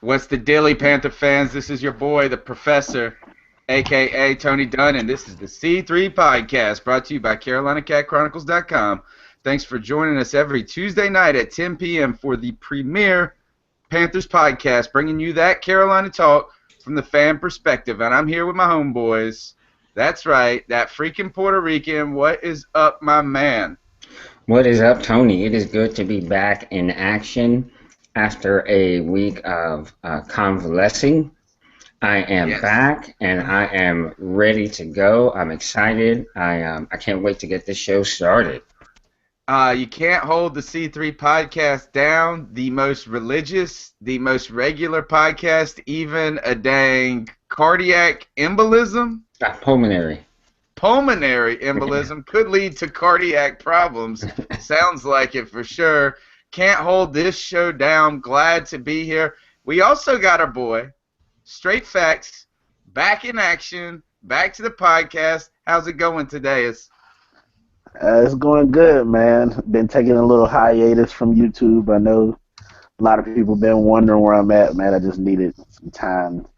What's the dilly, Panther fans? This is your boy, the Professor, a.k.a. Tony Dunn, and this is the C3 Podcast, brought to you by CarolinaCatChronicles.com. Thanks for joining us every Tuesday night at 10 p.m. for the premier Panthers podcast, bringing you that Carolina talk from the fan perspective. And I'm here with my homeboys. That's right, that freaking Puerto Rican. What is up, my man? What is up, Tony? It is good to be back in action after a week of convalescing. I am back, and I am ready to go. I'm excited. I can't wait to get this show started. You can't hold the C3 podcast down. The most religious, the most regular podcast, even a dang cardiac embolism. Pulmonary embolism could lead to cardiac problems. Sounds like it for sure. Can't hold this show down. Glad to be here. We also got our boy, Straight Facts, back in action, back to the podcast. How's it going today? It's going good, man. Been taking a little hiatus from YouTube. I know a lot of people been wondering where I'm at, man. I just needed some time,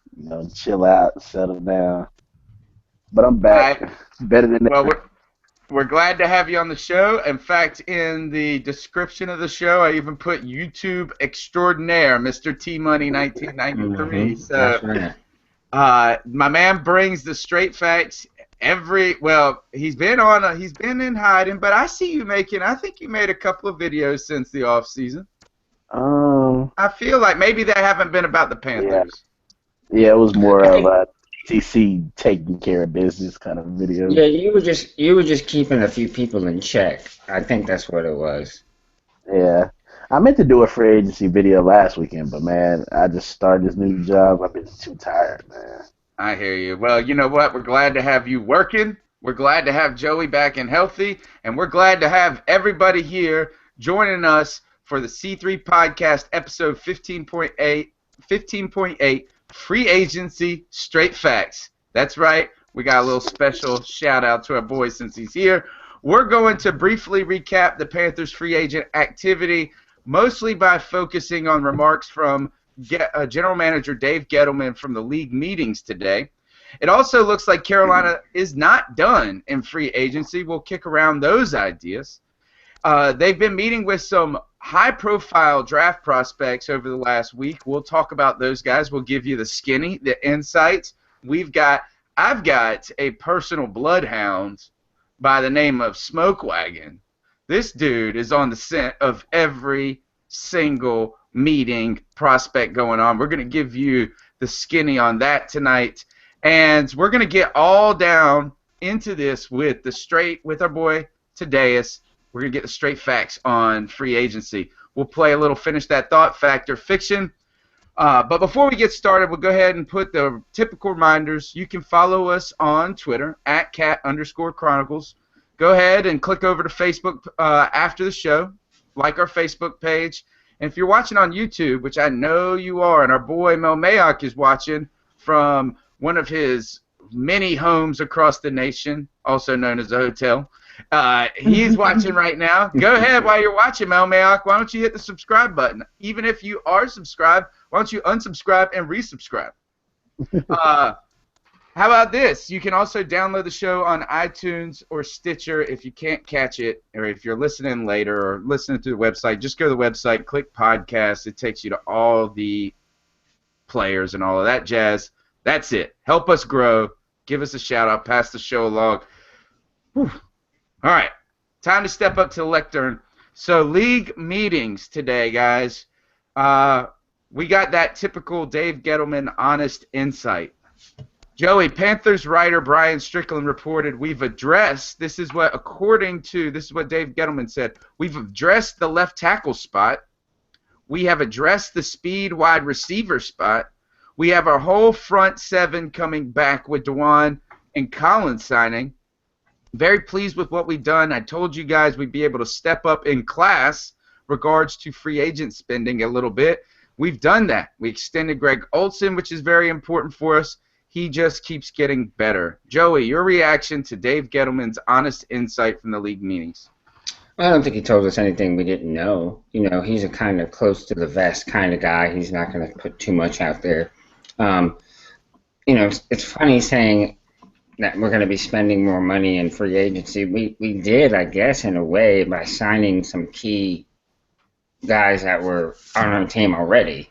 chill out, settle down. But I'm back. Better than ever. Well, we're glad to have you on the show. In fact, in the description of the show, I even put YouTube extraordinaire, Mr. T Money 1993. So, that's right. My man brings the straight facts he's been in hiding, but I see you I think you made a couple of videos since the off season. I feel like maybe they haven't been about the Panthers. Yeah, it was more of a TC taking care of business kind of video. Yeah, you were just keeping a few people in check. I think that's what it was. Yeah. I meant to do a free agency video last weekend, but man, I just started this new job. I've been too tired, man. I hear you. Well, you know what? We're glad to have you working. We're glad to have Joey back and healthy, and we're glad to have everybody here joining us for the C3 Podcast, episode 15.8, Free Agency Straight Facts. That's right. We got a little special shout-out to our boy since he's here. We're going to briefly recap the Panthers' free agent activity, mostly by focusing on remarks from General Manager Dave Gettleman from the league meetings today. It also looks like Carolina is not done in free agency. We'll kick around those ideas. They've been meeting with some high-profile draft prospects over the last week. We'll talk about those guys. We'll give you the insights. I've got a personal bloodhound by the name of Smoke Wagon. This dude is on the scent of every single meeting prospect going on. We're going to give you the skinny on that tonight, and we're going to get all down into this with our boy Tadeus. We're going to get the straight facts on free agency. We'll play a little Finish That Thought Factor fiction. But before we get started, we'll go ahead and put the typical reminders. You can follow us on Twitter, @cat_chronicles. Go ahead and click over to Facebook after the show. Like our Facebook page. And if you're watching on YouTube, which I know you are, and our boy Mel Mayock is watching from one of his many homes across the nation, also known as a hotel, he's watching right now. Go ahead while you're watching, Mel Mayock. Why don't you hit the subscribe button? Even if you are subscribed, why don't you unsubscribe and resubscribe? How about this? You can also download the show on iTunes or Stitcher if you can't catch it, or if you're listening later or listening through the website. Just go to the website, click podcast. It takes you to all the players and all of that jazz. That's it. Help us grow. Give us a shout-out. Pass the show along. Whew. All right. Time to step up to the lectern. So, league meetings today, guys. We got that typical Dave Gettleman honest insight. Joey, Panthers writer Brian Strickland reported, this is what Dave Gettleman said, we've addressed the left tackle spot. We have addressed the speed wide receiver spot. We have our whole front seven coming back with Dewan and Collins signing. Very pleased with what we've done. I told you guys we'd be able to step up in class regards to free agent spending a little bit. We've done that. We extended Greg Olsen, which is very important for us. He just keeps getting better. Joey, your reaction to Dave Gettleman's honest insight from the league meetings? I don't think he told us anything we didn't know. You know, he's a kind of close to the vest kind of guy. He's not going to put too much out there. Um, you know, it's funny saying that we're going to be spending more money in free agency. We did, I guess, in a way, by signing some key guys that were on our team already.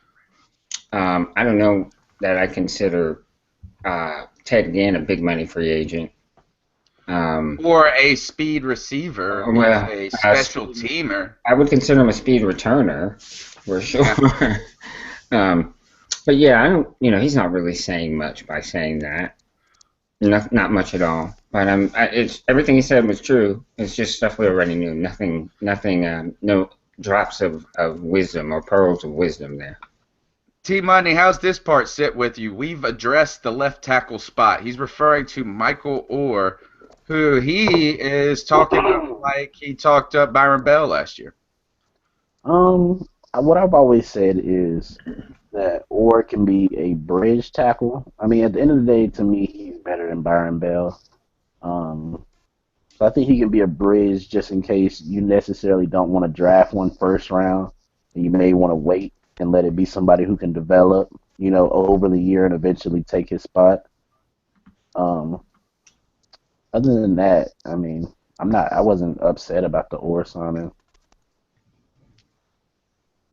I don't know that I consider Ted Ginn a big money free agent. Or a speed receiver with Well, a special teamer. I would consider him a speed returner for sure. Yeah. But yeah, I don't. You know, he's not really saying much by saying that. Not much at all. But it's everything he said was true. It's just stuff we already knew. Nothing. No drops of wisdom or pearls of wisdom there. T Money, how's this part sit with you? We've addressed the left tackle spot. He's referring to Michael Orr, who he is talking about like he talked up Byron Bell last year. What I've always said is that Orr can be a bridge tackle. I mean, at the end of the day, to me, he's better than Byron Bell. So I think he can be a bridge just in case you necessarily don't want to draft one first round. And you may want to wait and let it be somebody who can develop, over the year and eventually take his spot. Other than that, I mean, I wasn't upset about the Orr signing.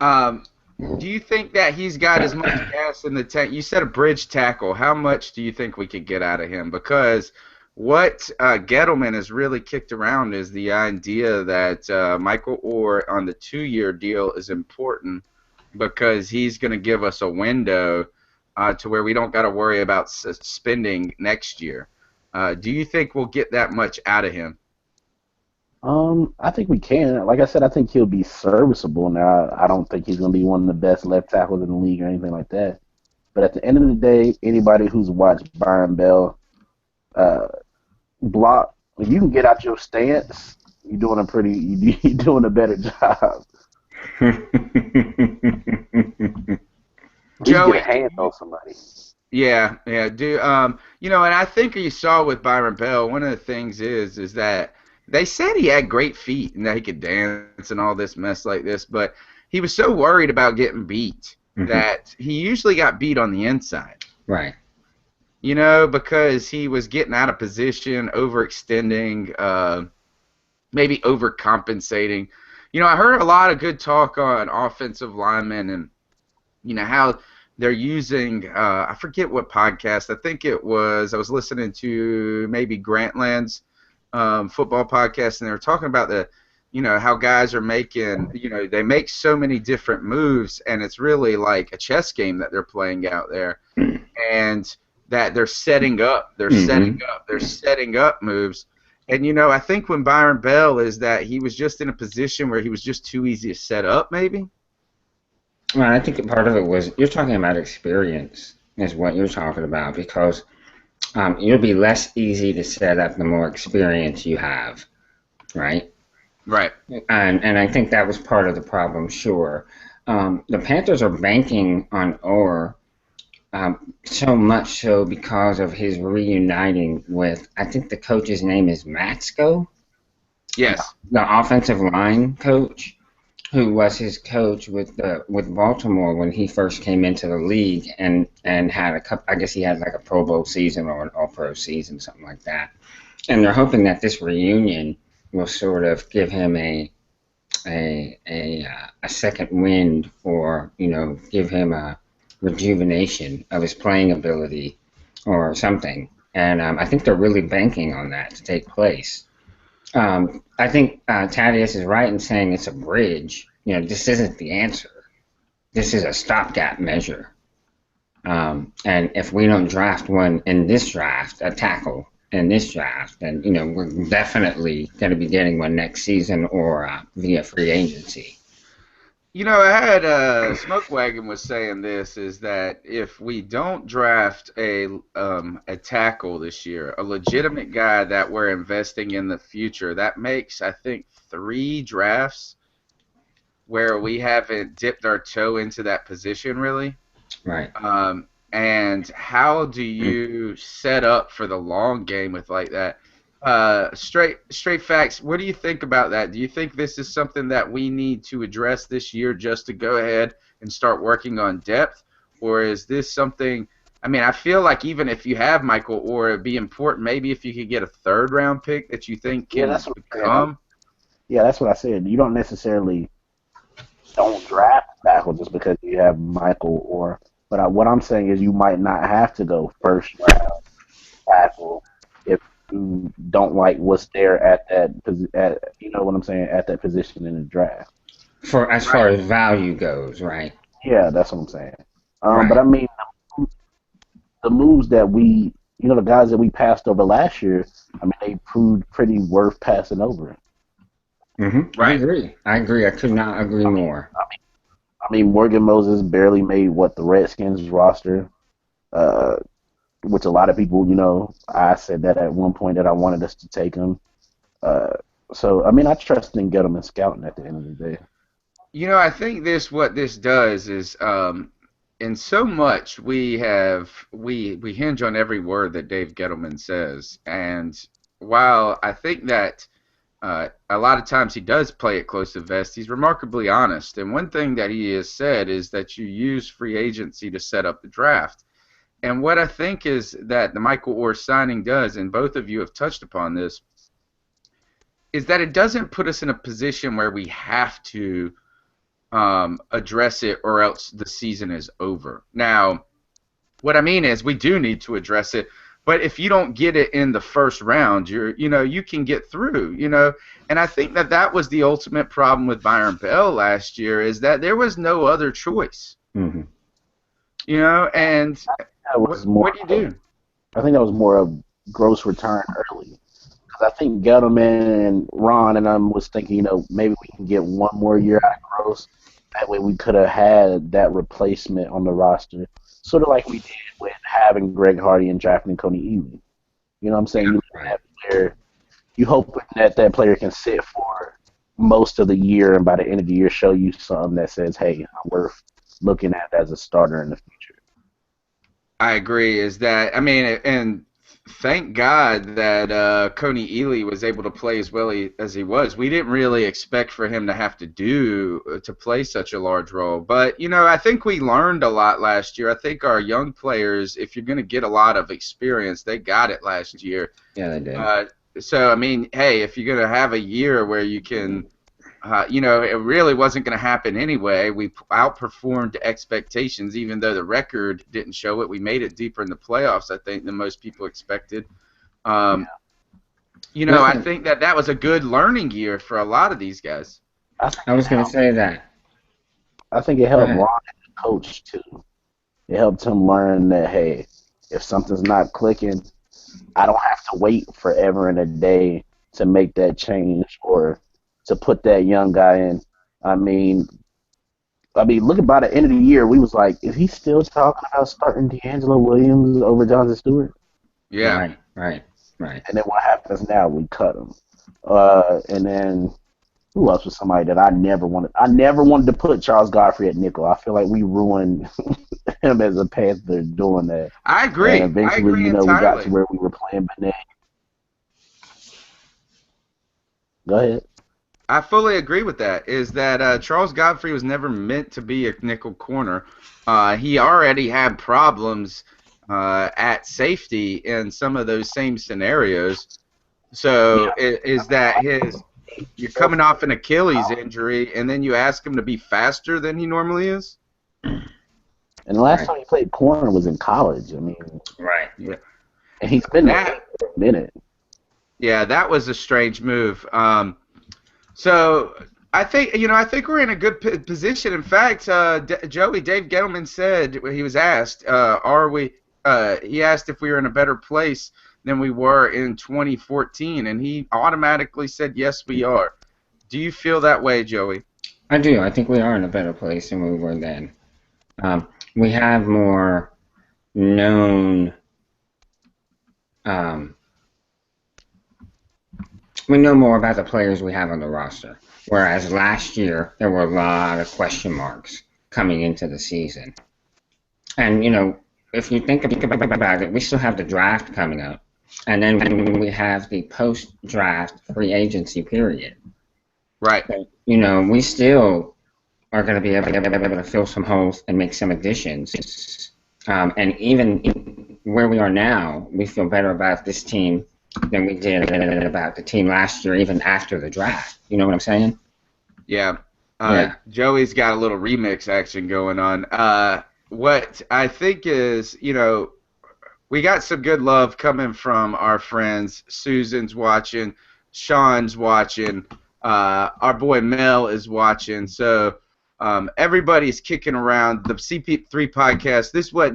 Do you think that he's got as much gas in the tank? You said a bridge tackle. How much do you think we could get out of him? Because what Gettleman has really kicked around is the idea that Michael Orr on the 2-year deal is important because he's going to give us a window to where we don't got to worry about spending next year. Do you think we'll get that much out of him? I think we can. Like I said, I think he'll be serviceable. Now, I don't think he's going to be one of the best left tackles in the league or anything like that. But at the end of the day, anybody who's watched Byron Bell block, if you can get out your stance, you're doing a better job. Joey, get a hand on somebody. Yeah. And I think you saw with Byron Bell, one of the things is that they said he had great feet and that he could dance and all this mess like this, but he was so worried about getting beat that he usually got beat on the inside. Right. Because he was getting out of position, overextending, maybe overcompensating. I heard a lot of good talk on offensive linemen and, how they're using, I forget what podcast, I was listening to maybe Grantland's football podcast, and they were talking about how guys are making, they make so many different moves, and it's really like a chess game that they're playing out there, and that they're setting up moves. And, I think when Byron Bell is that he was just in a position where he was just too easy to set up, maybe. Well, I think part of it was you're talking about experience is what you're talking about, because you'll be less easy to set up the more experience you have, right? Right. And I think that was part of the problem, sure. The Panthers are banking on Orr so much so because of his reuniting with, I think the coach's name is Matsko? Yes. The offensive line coach, who was his coach with Baltimore when he first came into the league and had a couple, I guess he had like a Pro Bowl season or an All-Pro season, something like that. And they're hoping that this reunion will sort of give him a second wind, or give him a rejuvenation of his playing ability or something. And I think they're really banking on that to take place. I think Thaddeus is right in saying it's a bridge. This isn't the answer. This is a stopgap measure. And if we don't draft one in this draft, a tackle in this draft, then we're definitely going to be getting one next season or via free agency. I had Smoke Wagon was saying this, is that if we don't draft a tackle this year, a legitimate guy that we're investing in the future, that makes, I think, 3 drafts where we haven't dipped our toe into that position really. Right. And how do you set up for the long game with like that? Straight facts. What do you think about that? Do you think this is something that we need to address this year just to go ahead and start working on depth, or is this something? I mean, I feel like even if you have Michael Orr, it'd be important maybe if you could get a third round pick that you think Yeah, can that's what I'm saying. become. Yeah, that's what I said. You don't draft tackle just because you have Michael or. But what I'm saying is you might not have to go first round tackle if you don't like what's there at you know what I'm saying, at that position in the draft. For as far Right. as value goes, right? Yeah, that's what I'm saying. But Right. I mean the moves that the guys that we passed over last year, I mean they proved pretty worth passing over. I Right. agree. I agree. I could not agree more. I mean Morgan Moses barely made the Redskins roster. Uh, which a lot of people, I said that at one point that I wanted us to take him. Uh, so I mean, I trust in Gettleman scouting at the end of the day. I think what this does is in so much we hinge on every word that Dave Gettleman says, and while I think that a lot of times he does play it close to the vest, he's remarkably honest. And one thing that he has said is that you use free agency to set up the draft. And what I think is that the Michael Orr signing does, and both of you have touched upon this, is that it doesn't put us in a position where we have to address it or else the season is over. Now, what I mean is we do need to address it, but if you don't get it in the first round, you can get through, and I think that was the ultimate problem with Byron Bell last year is that there was no other choice, Hmm and That was more. what do you do? I think that was more of gross return early. Because I think Gettleman and Ron and I was thinking, maybe we can get one more year out of gross. That way we could have had that replacement on the roster, sort of like we did with having Greg Hardy and drafting Coney Ely. You know what I'm saying? You look at Right. that player, you hope that player can sit for most of the year, and by the end of the year, show you something that says, "Hey, I'm worth looking at as a starter in the future." I agree. Is that and thank God that Coney Ely was able to play as well as he was. We didn't really expect for him to have to play such a large role, but I think we learned a lot last year. I think our young players, if you're going to get a lot of experience, they got it last year. Yeah, they did. So I mean, hey, if you're going to have a year where you can it really wasn't going to happen anyway. We outperformed expectations, even though the record didn't show it. We made it deeper in the playoffs, I think, than most people expected. Um, I Listen, think that was a good learning year for a lot of these guys. I think I was going to say that. I think it Go helped ahead. Ron as a coach too. It helped him learn that, hey, if something's not clicking, I don't have to wait forever and a day to make that change or to put that young guy in. I mean, look, by the end of the year, we was like, is he still talking about starting D'Angelo Williams over Jonathan Stewart? Yeah. Right, right, right. And then what happens now? We cut him. And then who else was somebody that I never wanted? I never wanted to put Charles Godfrey at nickel. I feel like we ruined him as a Panther doing that. I And agree. I eventually, agree we got to entirely. where we were playing Benet. Go ahead. I fully agree with that. Is that Charles Godfrey was never meant to be a nickel corner. He already had problems at safety in some of those same scenarios. So is that you're coming off an Achilles injury, and then you ask him to be faster than he normally is? And the last Right. time he played corner was in college. I mean, Right. Yeah. and he's been there That for a minute. Yeah, that was a strange move. So I think we're in a good position. In fact, Dave Gettleman said when he was asked, "Are we?" He asked if we were in a better place than we were in 2014, and he automatically said, "Yes, we are." Do you feel that way, Joey? I do. I think we are in a better place than we were then. We have more known. Um, we know more about the players we have on the roster. Whereas last year, there were a lot of question marks coming into the season. And, if you think about it, we still have the draft coming up. And then we have the post-draft free agency period. Right. So, we still are going to be able to fill some holes and make some additions. And even where we are now, we feel better about this team than we did about the team last year, even after the draft. You know what I'm saying? Yeah. Yeah. Joey's got a little remix action going on. What I think is, we got some good love coming from our friends. Susan's watching, Sean's watching, our boy Mel is watching. So everybody's kicking around the CP3 podcast. This is what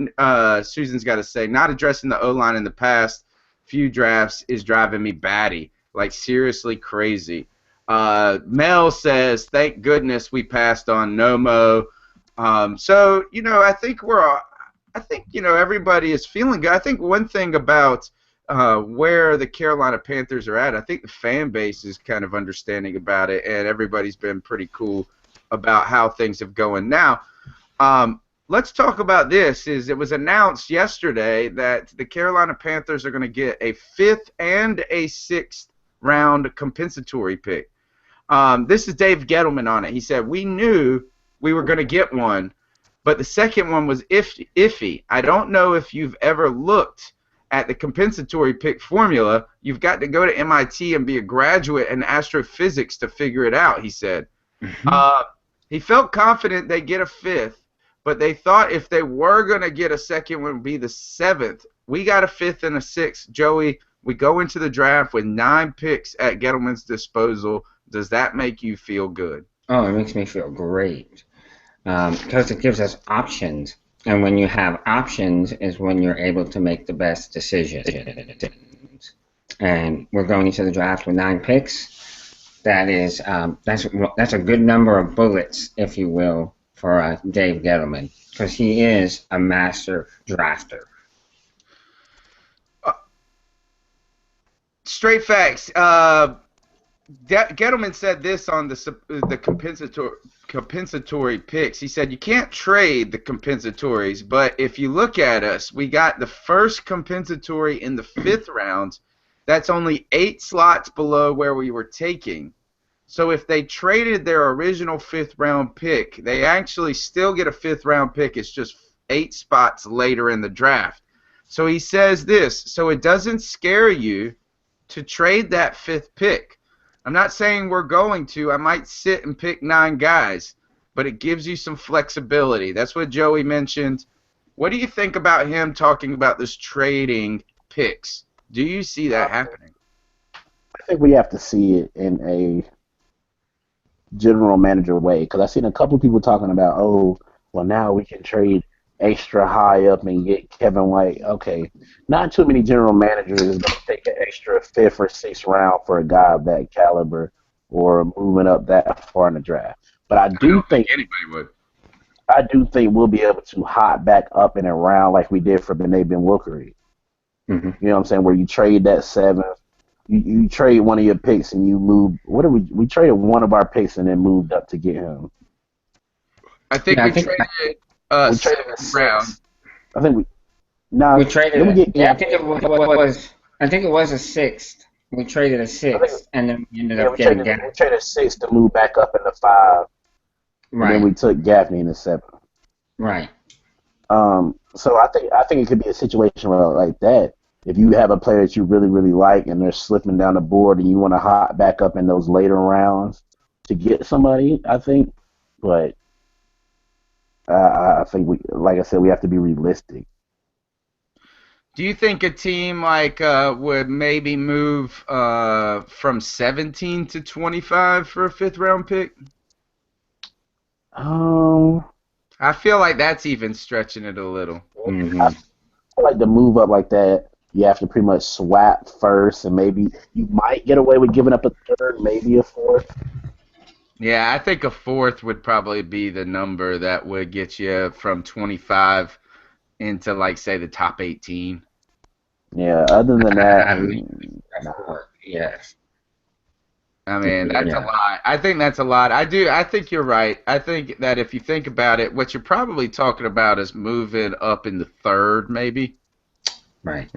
Susan's got to say. Not addressing the O-line in the past few drafts is driving me batty, like seriously crazy. Mel says, thank goodness we passed on Nomo. So, I think everybody is feeling good. I think one thing about where the Carolina Panthers are at, I think the fan base is kind of understanding about it, and everybody's been pretty cool about how things have going. Now, let's talk about this. It was announced yesterday that the Carolina Panthers are going to get a 5th and a 6th round compensatory pick. This is Dave Gettleman on it. He said, we knew we were going to get one, but the second one was iffy. I don't know if you've ever looked at the compensatory pick formula. You've got to go to MIT and be a graduate in astrophysics to figure it out, he said. He felt confident they'd get a 5th, but they thought if they were going to get a second one, it would be the 7th. We got a 5th and a 6th. Joey, we go into the draft with 9 picks at Gettleman's disposal. Does that make you feel good? Oh, it makes me feel great because it gives us options. And when you have options is when you're able to make the best decisions. And we're going into the draft with 9 picks. That is that's a good number of bullets, if you will, for Dave Gettleman, because he is a master drafter. Straight facts. Gettleman said this on the compensatory picks. He said you can't trade the compensatories, but if you look at us, we got the first compensatory in the 5th round. That's only 8 slots below where we were taking. So if they traded their original 5th round pick, they actually still get a 5th round pick. It's just 8 spots later in the draft. So he says this, so it doesn't scare you to trade that 5th pick. I'm not saying we're going to. I might sit and pick 9 guys, but it gives you some flexibility. That's what Joey mentioned. What do you think about him talking about this trading picks? Do you see that happening? I think we have to see it in a general manager way, because I've seen a couple people talking about, oh, well, now we can trade extra high up and get Kevin White. Okay, not too many general managers is going to take an extra 5th or 6th round for a guy of that caliber or moving up that far in the draft. But I don't think anybody would. I do think we'll be able to hop back up in a round like we did for Benet Ben-Wookery. Mm-hmm. You know what I'm saying? Where you trade that 7th, you trade one of your picks and you move. What did we traded one of our picks and then moved up to get him. I think we traded. We traded a 7th round. I think we traded. I think it was. I think it was a 6th. We traded a 6th, and then we ended up getting Gaffney. We traded 6 to move back up in the 5. Right. And then we took Gaffney in the 7th. Right. So I think it could be a situation where, like that. If you have a player that you really, really like and they're slipping down the board and you want to hop back up in those later rounds to get somebody, I think. But I think like I said, we have to be realistic. Do you think a team like would maybe move from 17 to 25 for a 5th round pick? I feel like that's even stretching it a little. Mm-hmm. I feel like to move up like that, you have to pretty much swap first, and maybe you might get away with giving up a 3rd, maybe a 4th. Yeah, I think a 4th would probably be the number that would get you from 25 into, like, say, the top 18. Yeah, other than that, yes. I mean, that's a lot. I think that's a lot. I think you're right. I think that if you think about it, what you're probably talking about is moving up in the 3rd, maybe. Right.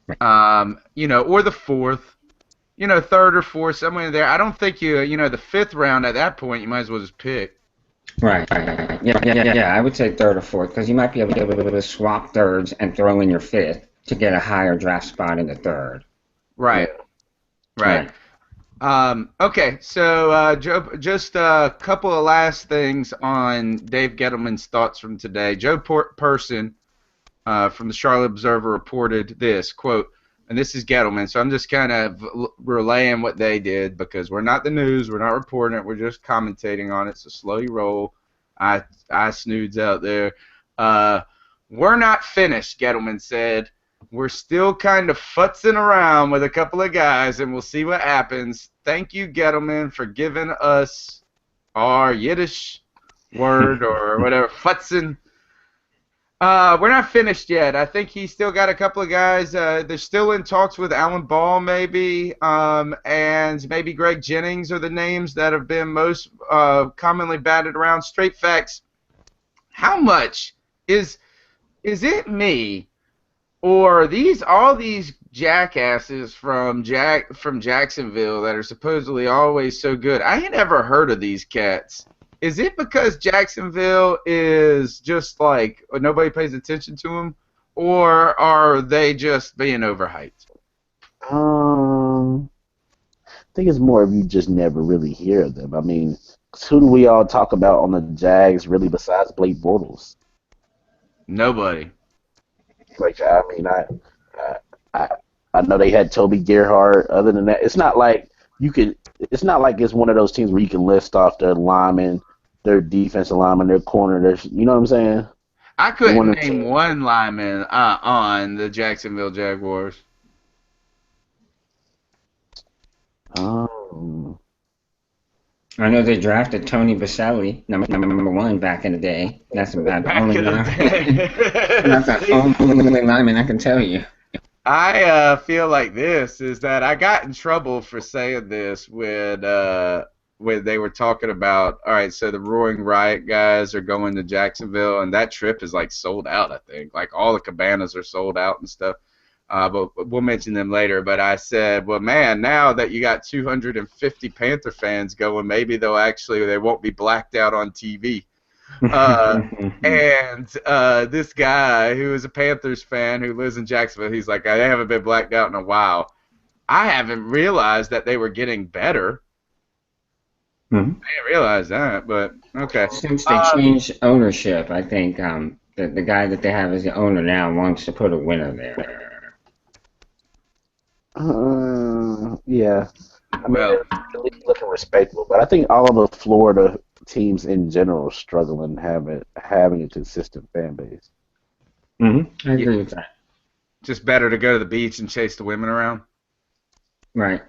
Or the fourth, third or fourth, somewhere in there. I don't think the fifth round at that point, you might as well just pick. Right. Yeah. I would say third or fourth because you might be able to swap thirds and throw in your fifth to get a higher draft spot in the third. Right. Yeah. Right. Right. Okay, so Joe, just a couple of last things on Dave Gettleman's thoughts from today. Joe Person from the Charlotte Observer reported this, quote, and this is Gettleman, so I'm just kind of relaying what they did because we're not the news, we're not reporting it, we're just commentating on it, so slow your roll, I snoods out there. We're not finished, Gettleman said. We're still kind of futzing around with a couple of guys, and we'll see what happens. Thank you, Gettleman, for giving us our Yiddish word or whatever, futzing. We're not finished yet. I think he's still got a couple of guys. They're still in talks with Alan Ball, maybe, and maybe Greg Jennings are the names that have been most commonly batted around. Straight facts. How much is it me, or all these jackasses from Jacksonville that are supposedly always so good? I ain't ever heard of these cats. Is it because Jacksonville is just like nobody pays attention to them, or are they just being overhyped? I think it's more of you just never really hear them. I mean, who do we all talk about on the Jags really besides Blake Bortles? Nobody. Like, I mean, I, I, I know they had Toby Gerhart. Other than that, it's not like you could. It's not like it's one of those teams where you can list off their linemen, their defensive linemen, their corner. You know what I'm saying? I They couldn't wanted name to. one lineman on the Jacksonville Jaguars. Um, I know they drafted Tony Baselli, number one back in the day. That's about the Back only in the lineman. That's the day. only lineman I can tell you. I feel like this is that I got in trouble for saying this when they were talking about, all right, so the Roaring Riot guys are going to Jacksonville, and that trip is like sold out, I think. Like all the cabanas are sold out and stuff. But we'll mention them later. But I said, well, man, now that you got 250 Panther fans going, maybe they won't be blacked out on TV. Uh, and this guy who is a Panthers fan who lives in Jacksonville, he's like, I haven't been blacked out in a while. I haven't realized that they were getting better. Mhm. I didn't realize that, but okay. Since they changed ownership, I think the guy that they have as the owner now wants to put a winner there. yeah. I mean, Well, they're at least looking respectable, but I think all of the Florida teams in general are struggling having a consistent fan base. I yeah, agree with that. just better to go to the beach and chase the women around. Right.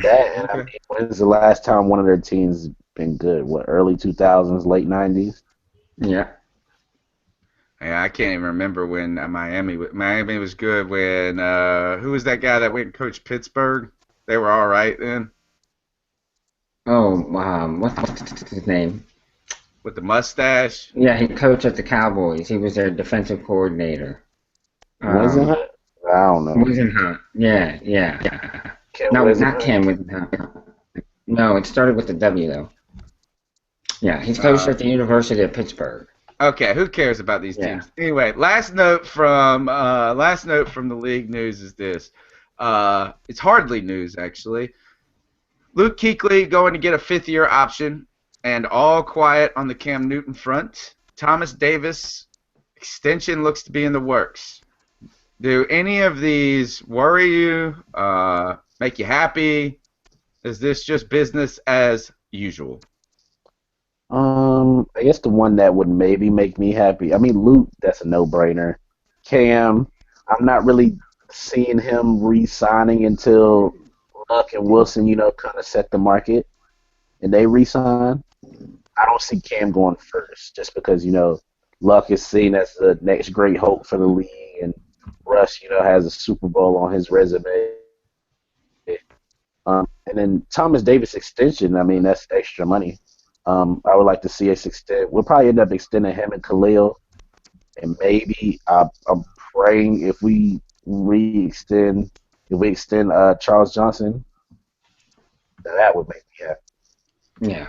That, and I Okay. mean, when's the last time one of their teams been good? What, early 2000s, late 90s? Yeah. Yeah, I can't even remember when Miami was good when who was that guy that went and coached Pittsburgh? They were all right then Oh, what's his name? with the mustache. Yeah, he coached at the Cowboys. He was their defensive coordinator. Um, Wisenhunt? I don't know. Wisenhunt. Yeah. Ken No, not Wisenhunt? Ken Wisenhunt. No, it started with the W though. Yeah, he's coached Uh, at the University of Pittsburgh. okay, who cares about these Yeah. teams? Anyway, last note from the league news is this. It's hardly news actually. Luke Kuechly going to get a fifth-year option, and all quiet on the Cam Newton front. Thomas Davis extension looks to be in the works. Do any of these worry you? Make you happy? Is this just business as usual? I guess the one that would maybe make me happy. I mean, Luke, that's a no-brainer. Cam, I'm not really seeing him re-signing until Luck and Wilson, kind of set the market and they re-sign. I don't see Cam going first just because, Luck is seen as the next great hope for the league and Russ, has a Super Bowl on his resume. And then Thomas Davis extension, I mean, that's extra money. I would like to see us extend. We'll probably end up extending him and Khalil, and maybe I'm praying if we if we extend Charles Johnson, that would make me happy. Yeah.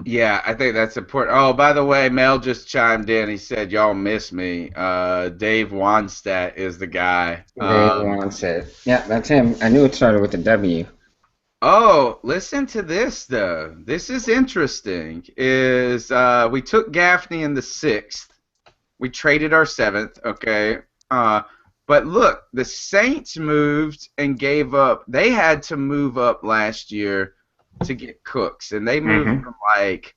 Yeah, I think that's important. Oh, by the way, Mel just chimed in. He said, "Y'all miss me." Dave Wanstatt is the guy. Dave wants it. Yeah, that's him. I knew it started with a W. Oh, listen to this though. This is interesting. Is we took Gaffney in the 6th. We traded our 7th. Okay. But look, the Saints moved and gave up. They had to move up last year to get Cooks, and they moved from like,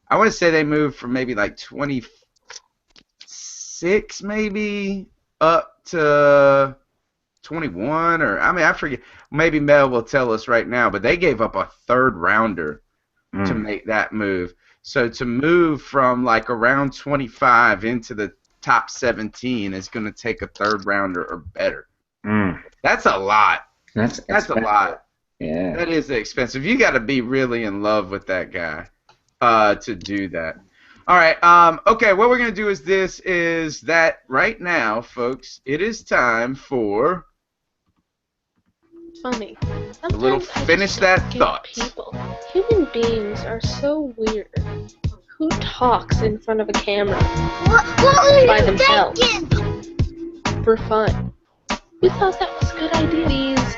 I want to say they moved from maybe like 26 maybe up to 21, or I mean I forget. Maybe Mel will tell us right now, but they gave up a 3rd rounder to make that move. So to move from like around 25 into the top 17 is going to take a 3rd rounder or better. That's a lot. That's a lot. Yeah. That is expensive. You got to be really in love with that guy to do that. All right. Okay. What we're going to do is that right now, folks, it is time for funny. a little finish that thought. Human beings are so weird. Who talks in front of a camera by themselves for fun? We thought that was a good idea. These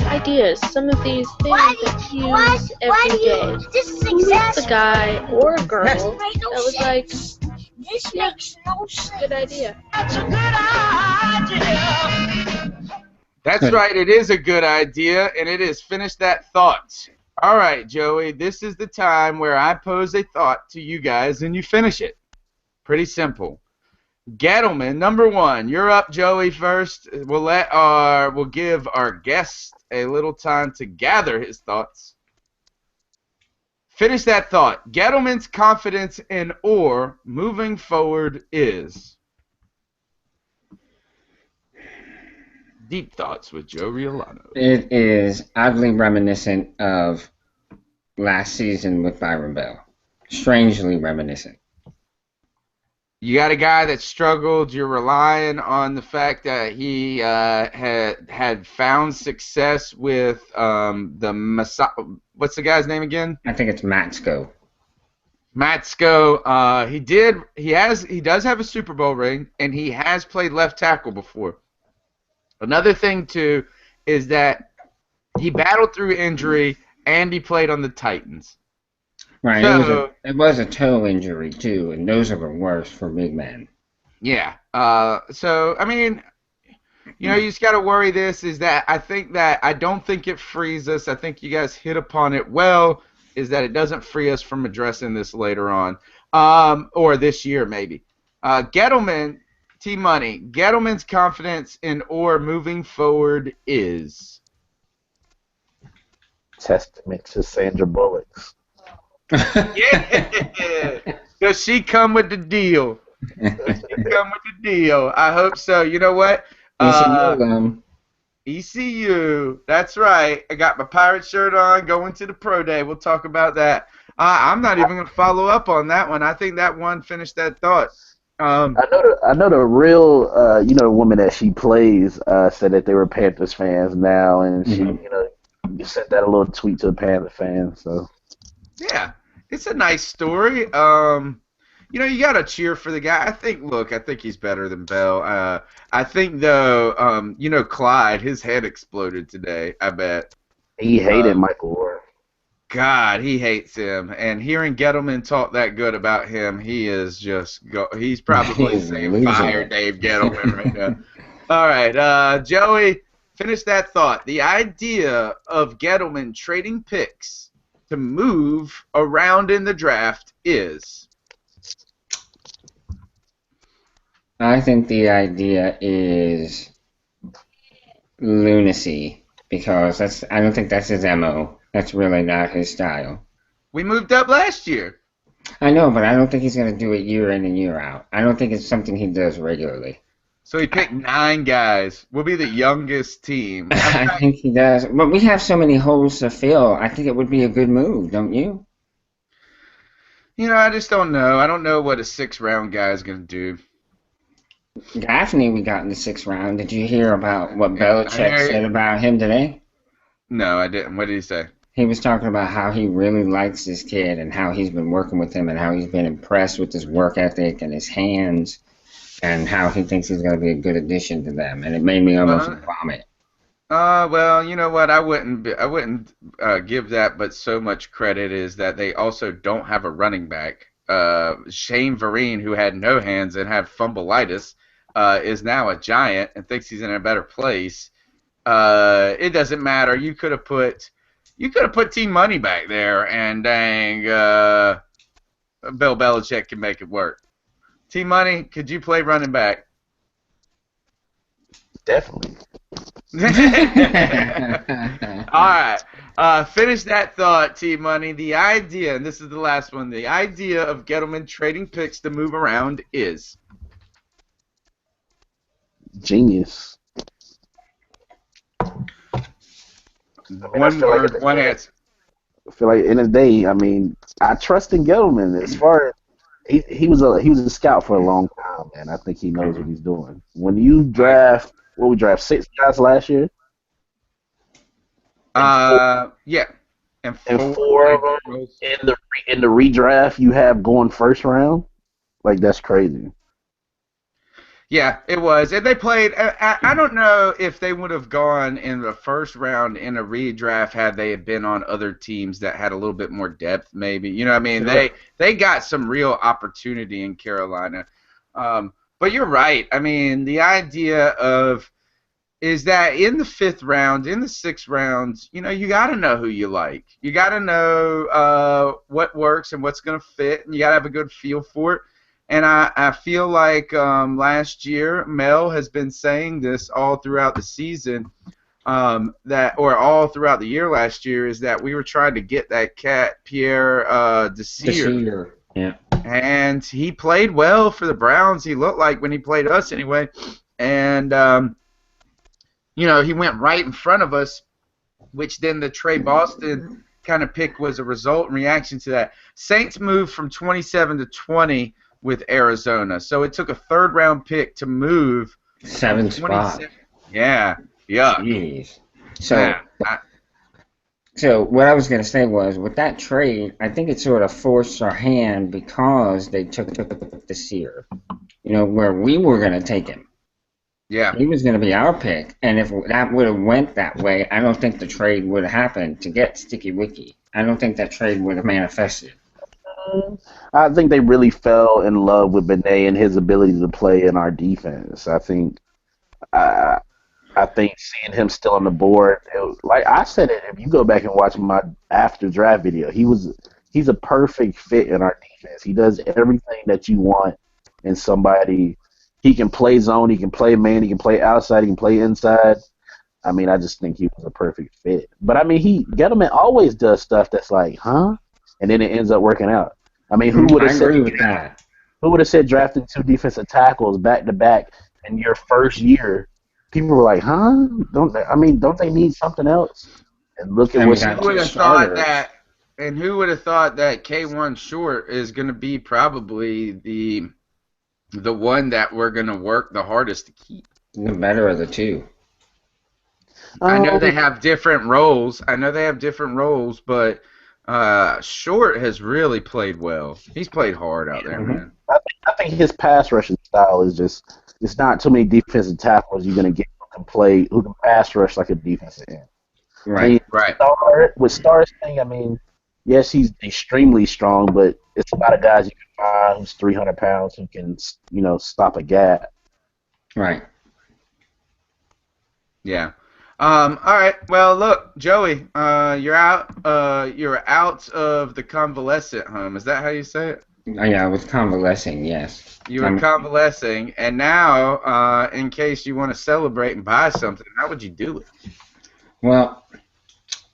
ideas, some of these things that we use every day. Who's the guy or a girl that was like, this yeah, makes no sense. good idea. That's a good idea. That's right. It is a good idea, and it is finish that thought. All right, Joey, this is the time where I pose a thought to you guys, and you finish it. Pretty simple. Gettleman, number 1. You're up, Joey, first. We'll give our guest a little time to gather his thoughts. Finish that thought. Gettleman's confidence in Orr moving forward is. Deep Thoughts with Joe Riolano. It is oddly reminiscent of last season with Byron Bell. Strangely reminiscent. You got a guy that struggled. You're relying on the fact that he had found success with what's the guy's name again? I think it's Matsko. Matsko. He does have a Super Bowl ring, and he has played left tackle before. Another thing too is that he battled through injury and he played on the Titans. Right, So, it was a toe injury too, and those are the worst for big men. yeah. So I mean, you just got to worry. Is that I don't think it frees us. I think you guys hit upon it well. Is that it doesn't free us from addressing this later on, or this year maybe. Gettleman, T-Money. Gettleman's confidence in Orr moving forward is. Testament to Sandra Bullock's. Yeah, does she come with the deal? I hope so. You know what? ECU. That's right. I got my pirate shirt on, going to the pro day. We'll talk about that. I'm not even going to follow up on that one. I think that one finished that thought. I know the real, the woman that she plays said that they were Panthers fans now, and she, sent that a little tweet to the Panther fans. So. Yeah, it's a nice story. You got to cheer for the guy. I think he's better than Bell. I think, though, Clyde, his head exploded today, I bet. He hated Michael Orr. God, he hates him. And hearing Gettleman talk that good about him, he's probably saying fire Dave Gettleman right now. All right, Joey, finish that thought. The idea of Gettleman trading picks to move around in the draft is. I think the idea is lunacy, because I don't think that's his MO. That's really not his style. We moved up last year. I know, but I don't think he's going to do it year in and year out. I don't think it's something he does regularly. So he picked 9 guys. We'll be the youngest team. I think he does. But we have so many holes to fill. I think it would be a good move, don't you? I just don't know. I don't know what a 6th-round guy is going to do. Gaffney, we got in the 6th round. Did you hear about what Belichick said about him today? No, I didn't. What did he say? He was talking about how he really likes this kid and how he's been working with him and how he's been impressed with his work ethic and his hands and how he thinks he's going to be a good addition to them. And it made me almost vomit. Well, you know what? I wouldn't give that, but so much credit is that they also don't have a running back. Shane Vereen, who had no hands and had fumbleitis, is now a Giant and thinks he's in a better place. It doesn't matter. You could have put T Money back there, and dang, Bill Belichick can make it work. T Money, could you play running back? Definitely. All right. Finish that thought, T Money. The idea, and this is the last one, the idea of Gettleman trading picks to move around is genius. One word, one answer. I feel like in the day, I mean, I trust in Gettleman as far as he was a scout for a long time, and I think he knows what he's doing. When you draft, we draft 6 guys last year. Yeah, and 4 of them in the redraft you have going first round. Like, that's crazy. Yeah, it was. And they played, I don't know if they would have gone in the first round in a redraft had they had been on other teams that had a little bit more depth, maybe. You know what I mean? Sure. They got some real opportunity in Carolina. But you're right. I mean, the idea is that in the 5th round, in the 6th round, you know, you got to know who you like. You got to know what works and what's going to fit, and you got to have a good feel for it. And I feel like last year, Mel has been saying this all throughout the season, or all throughout the year last year, is that we were trying to get that cat, Pierre Desir. Yeah. And he played well for the Browns, he looked like, when he played us anyway. And, you know, he went right in front of us, which then the Trey Boston kind of pick was a result and reaction to that. Saints moved from 27 to 20 with Arizona. So it took a 3rd round pick to move 7 spots. Yeah. Jeez. So what I was going to say was, with that trade, I think it sort of forced our hand because they took the Sear. You know, where we were going to take him. Yeah. He was going to be our pick. And if that would have went that way, I don't think the trade would have happened to get Sticky Wicky. I don't think that trade would have manifested. I think they really fell in love with Benet and his ability to play in our defense. I think seeing him still on the board, like I said it, if you go back and watch my after draft video, he's a perfect fit in our defense. He does everything that you want in somebody. He can play zone, he can play man, he can play outside, he can play inside. I mean, I just think he was a perfect fit. But I mean, Gettleman always does stuff that's like, huh? And then it ends up working out. I mean, who would have said drafting 2 defensive tackles back to back in your first year? People were like, huh? Don't they need something else? And look at what who would have thought that? And who would have thought that K1 Short is going to be probably the one that we're going to work the hardest to keep? The better of the 2. I know they have different roles. But Short has really played well. He's played hard out there, man. I think his pass rushing style is just, it's not too many defensive tackles you're going to get who can pass rush like a defensive end. Right. I mean, with Starr's thing, I mean, yes, he's extremely strong, but it's a lot of guys you can find who's 300 pounds who can, you know, stop a gap. Right. Yeah. All right. Well, look, Joey, you're out. You're out of the convalescent home. Is that how you say it? Yeah, I was convalescing. Yes. You were convalescing, and now, in case you want to celebrate and buy something, how would you do it? Well,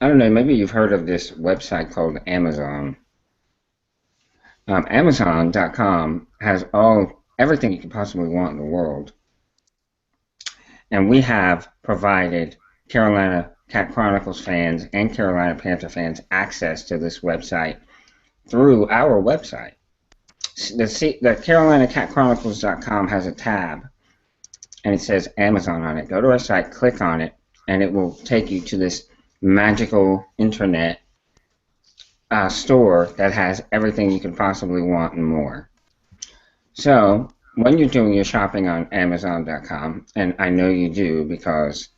I don't know. Maybe you've heard of this website called Amazon. Amazon.com has everything you could possibly want in the world, and we have provided Carolina Cat Chronicles fans and Carolina Panther fans access to this website through our website. The CarolinaCatChronicles.com has a tab and it says Amazon on it. Go to our site, click on it, and it will take you to this magical internet store that has everything you could possibly want and more. So when you're doing your shopping on Amazon.com, and I know you do because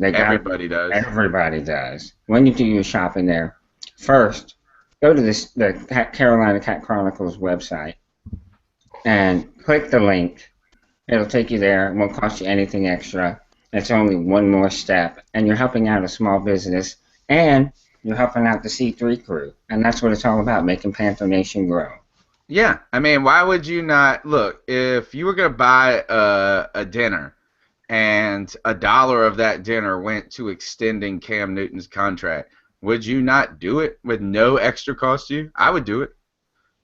Everybody does. Everybody does. When you do your shopping there, first go to the Carolina Cat Chronicles website and click the link. It'll take you there. It won't cost you anything extra. It's only one more step, and you're helping out a small business, and you're helping out the C3 crew, and that's what it's all about, making Panther Nation grow. Yeah, I mean, why would you not? Look, if you were going to buy a dinner and $1 of that dinner went to extending Cam Newton's contract, would you not do it with no extra cost to you? I would do it.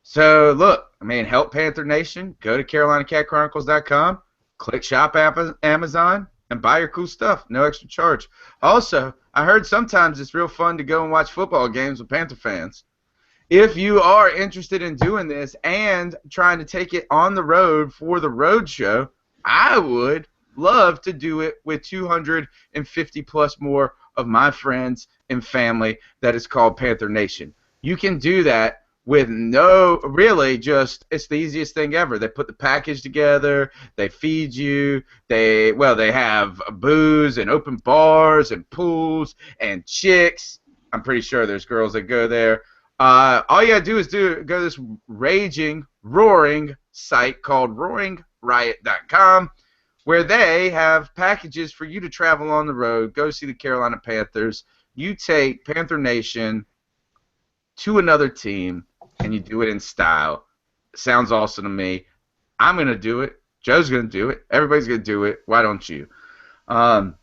So, look, I mean, help Panther Nation. Go to CarolinaCatChronicles.com, click Shop Amazon, and buy your cool stuff. No extra charge. Also, I heard sometimes it's real fun to go and watch football games with Panther fans. If you are interested in doing this and trying to take it on the road for the road show, I would love to do it with 250 plus more of my friends and family that is called Panther Nation. You can do that with it's the easiest thing ever. They put the package together, they feed you, they have booze and open bars and pools and chicks. I'm pretty sure there's girls that go there. All you gotta do is go to this raging, roaring site called roaringriot.com, where they have packages for you to travel on the road, go see the Carolina Panthers. You take Panther Nation to another team, and you do it in style. Sounds awesome to me. I'm going to do it. Joe's going to do it. Everybody's going to do it. Why don't you? All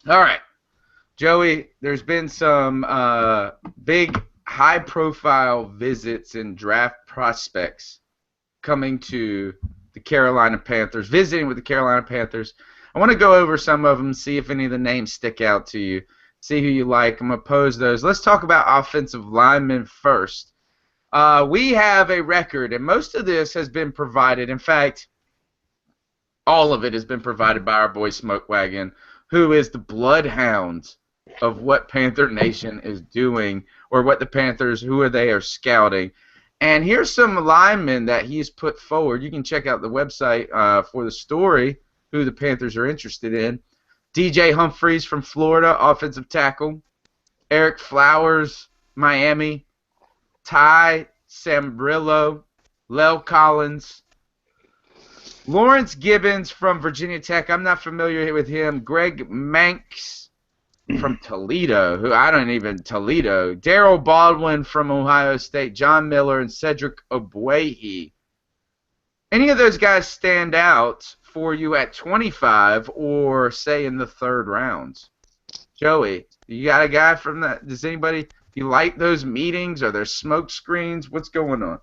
right. Joey, there's been some big high-profile visits and draft prospects coming to the Carolina Panthers, visiting with the Carolina Panthers. I want to go over some of them, see if any of the names stick out to you, see who you like. I'm going to pose those. Let's talk about offensive linemen first. We have a record, and most of this has been provided. In fact, all of it has been provided by our boy Smoke Wagon, who is the bloodhound of what Panther Nation is doing, or what the Panthers, who they are scouting. And here's some linemen that he's put forward. You can check out the website for the story, who the Panthers are interested in. DJ Humphries from Florida, offensive tackle. Eric Flowers, Miami. Ty Sambrillo, Lel Collins, Lawrence Gibbons from Virginia Tech. I'm not familiar with him. Greg Manx from Toledo, Toledo. Darryl Baldwin from Ohio State, John Miller, and Cedric Ogbuehi. Any of those guys stand out for you at 25 or, say, in the third round? Joey, you got a guy from that? Does anybody... You like those meetings? Are there smoke screens? What's going on?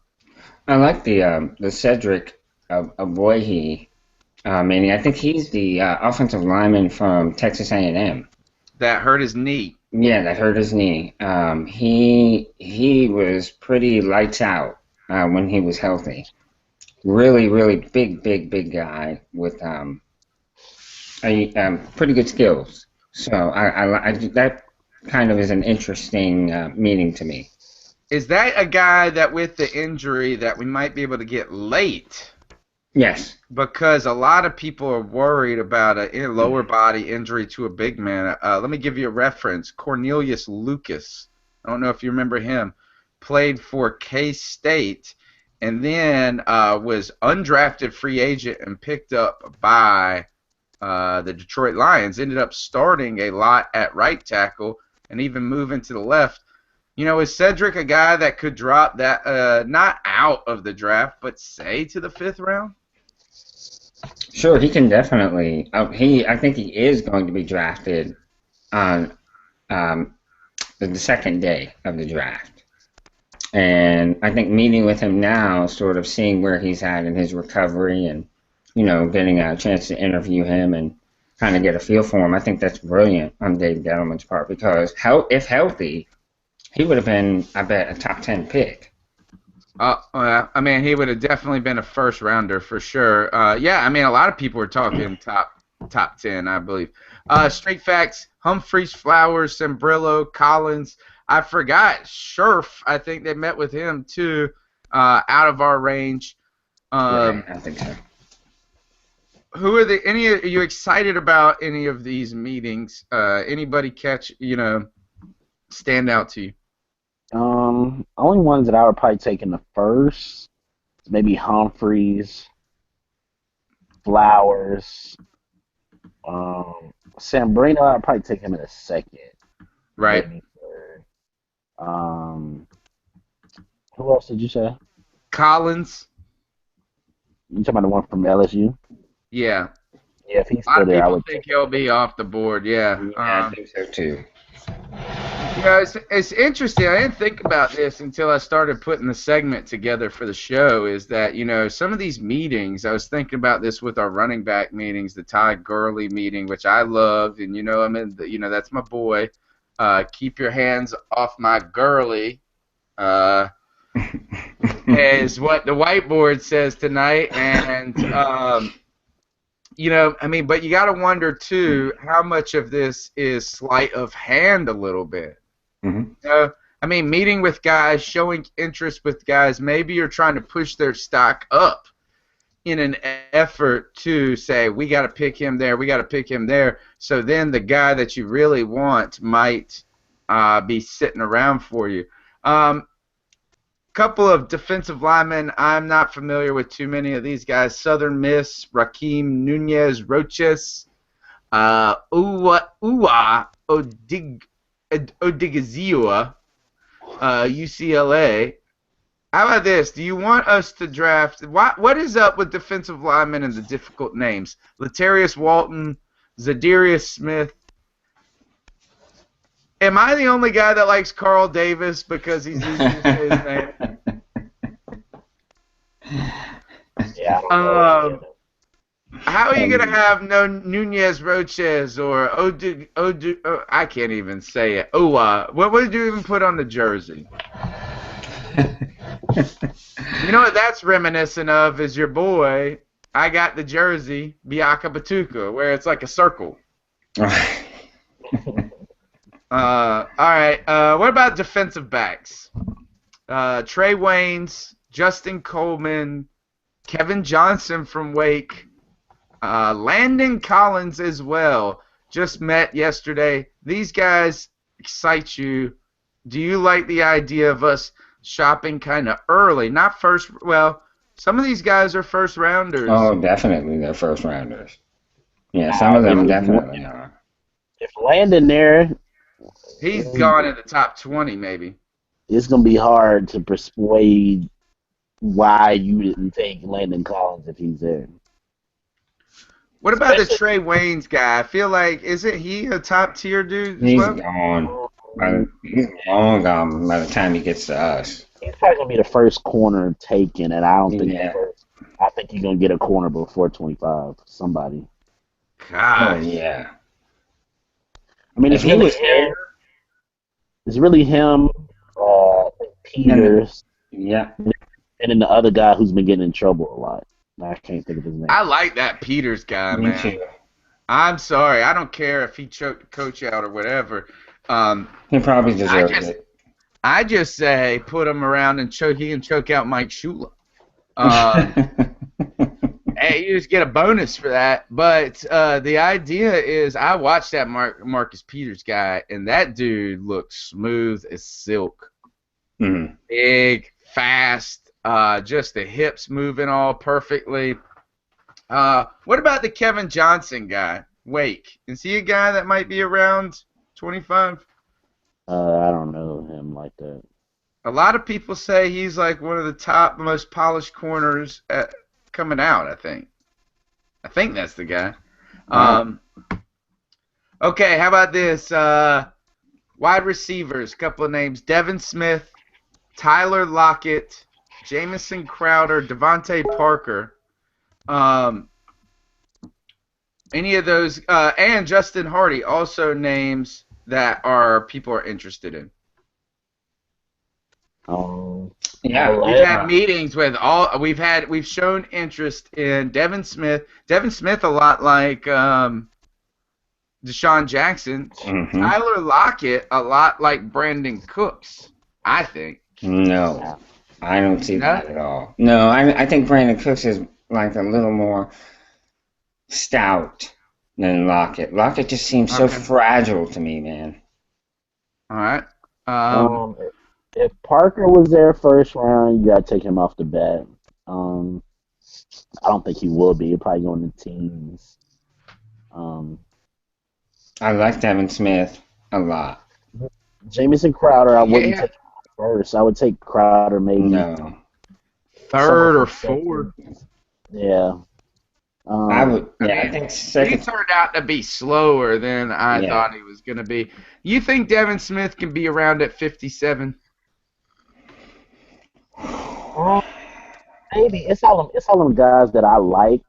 I like the Cedric Ogbuehi. I think he's the offensive lineman from Texas A&M. That hurt his knee. Yeah, that hurt his knee. He was pretty lights out when he was healthy. Really, really big guy with pretty good skills. So I that kind of is an interesting meeting to me. Is that a guy that with the injury that we might be able to get late? Yes. Because a lot of people are worried about a lower body injury to a big man. Let me give you a reference. Cornelius Lucas. I don't know if you remember him. Played for K-State and then was undrafted free agent and picked up by the Detroit Lions. Ended up starting a lot at right tackle and even moving to the left. You know, is Cedric a guy that could drop that, not out of the draft, but say to the 5th round? Sure, he can definitely. I think he is going to be drafted on the second day of the draft. And I think meeting with him now, sort of seeing where he's at in his recovery and, getting a chance to interview him and kind of get a feel for him, I think that's brilliant on Dave Gettleman's part because if healthy, he would have been, I bet, a top 10 pick. He would have definitely been a first rounder for sure. A lot of people were talking top top 10, I believe. Straight facts: Humphreys, Flowers, Sembrillo, Collins. I forgot Scherf. I think they met with him too. Out of our range. Right, I think so. Who are are you excited about any of these meetings? Anybody stand out to you? Only ones that I would probably take in the first, maybe Humphreys, Flowers, Sambrino. I'd probably take him in a second. Right. Maybe third. Who else did you say? Collins. You talking about the one from LSU? Yeah. Yeah, if he's A lot still of there, I people would think he'll be off the board. Yeah. I think so too. It's interesting. I didn't think about this until I started putting the segment together for the show. Is that some of these meetings? I was thinking about this with our running back meetings, the Todd Gurley meeting, which I love, and I'm in. That's my boy. Keep your hands off my Gurley. Is what the whiteboard says tonight, and but you got to wonder too how much of this is sleight of hand a little bit. Mm-hmm. Meeting with guys, showing interest with guys. Maybe you're trying to push their stock up in an effort to say we got to pick him there, we got to pick him there. So then the guy that you really want might be sitting around for you. Couple of defensive linemen. I'm not familiar with too many of these guys. Southern Miss, Raheem Nunez Roches, Odigizua, UCLA. How about this? Do you want us to draft? What is up with defensive linemen and the difficult names? Latarius Walton, Zadarius Smith. Am I the only guy that likes Carl Davis because he's easy to say his name? Yeah. How are you gonna have no Nunez Roches or I can't even say it. What did you even put on the jersey? You know what that's reminiscent of is your boy. I got the jersey Biaka Batuka, where it's like a circle. All right. What about defensive backs? Trey Waynes, Justin Coleman, Kevin Johnson from Wake, Landon Collins as well. Just met yesterday. These guys excite you. Do you like the idea of us shopping kind of early? Not first. Well, some of these guys are first rounders. Oh, definitely they're first rounders. Yeah, some of them definitely are. If Landon there, he's gone in the top 20 maybe. It's going to be hard to persuade why you didn't take Landon Collins if he's there. What about the Trey Waynes guy? I feel like, isn't he a top tier dude? He's gone. He's long gone by the time he gets to us. He's probably going to be the first corner taken, and I don't think I think you're going to get a corner before 25. Somebody. God. Oh, yeah. It's really him, Peters, and then the other guy who's been getting in trouble a lot. I can't think of his name. I like that Peters guy, Me man. too. I'm sorry. I don't care if he choked the coach out or whatever. He probably deserves it. I just say put him around and he can choke out Mike Shula. Hey, you just get a bonus for that. But the idea is I watched that Marcus Peters guy, and that dude looks smooth as silk. Mm-hmm. Big, fast, just the hips moving all perfectly. What about the Kevin Johnson guy? Wake. Is he a guy that might be around 25? I don't know him like that. A lot of people say he's like one of the top, most polished corners coming out, I think. I think that's the guy. Okay, how about this? Wide receivers, couple of names. Devin Smith, Tyler Lockett, Jamison Crowder, Devontae Parker. Any of those, and Justin Hardy, also names that people are interested in. Yeah, We've had meetings with all. We've shown interest in Devin Smith. Devin Smith a lot like Deshaun Jackson. Mm-hmm. Tyler Lockett a lot like Brandon Cooks. I think. No, I don't see that at all. No, I think Brandon Cooks is like a little more stout than Lockett. Lockett just seems so fragile to me, man. All right. If Parker was there first round, you gotta take him off the bat. I don't think he will be. He'll probably go in the teens. I like Devin Smith a lot. Jamison Crowder, I wouldn't take first. I would take Crowder maybe third or fourth. Yeah. I would. Yeah, I think second. He turned out to be slower than I thought he was going to be. You think Devin Smith can be around at 57? Maybe it's all them guys that I like.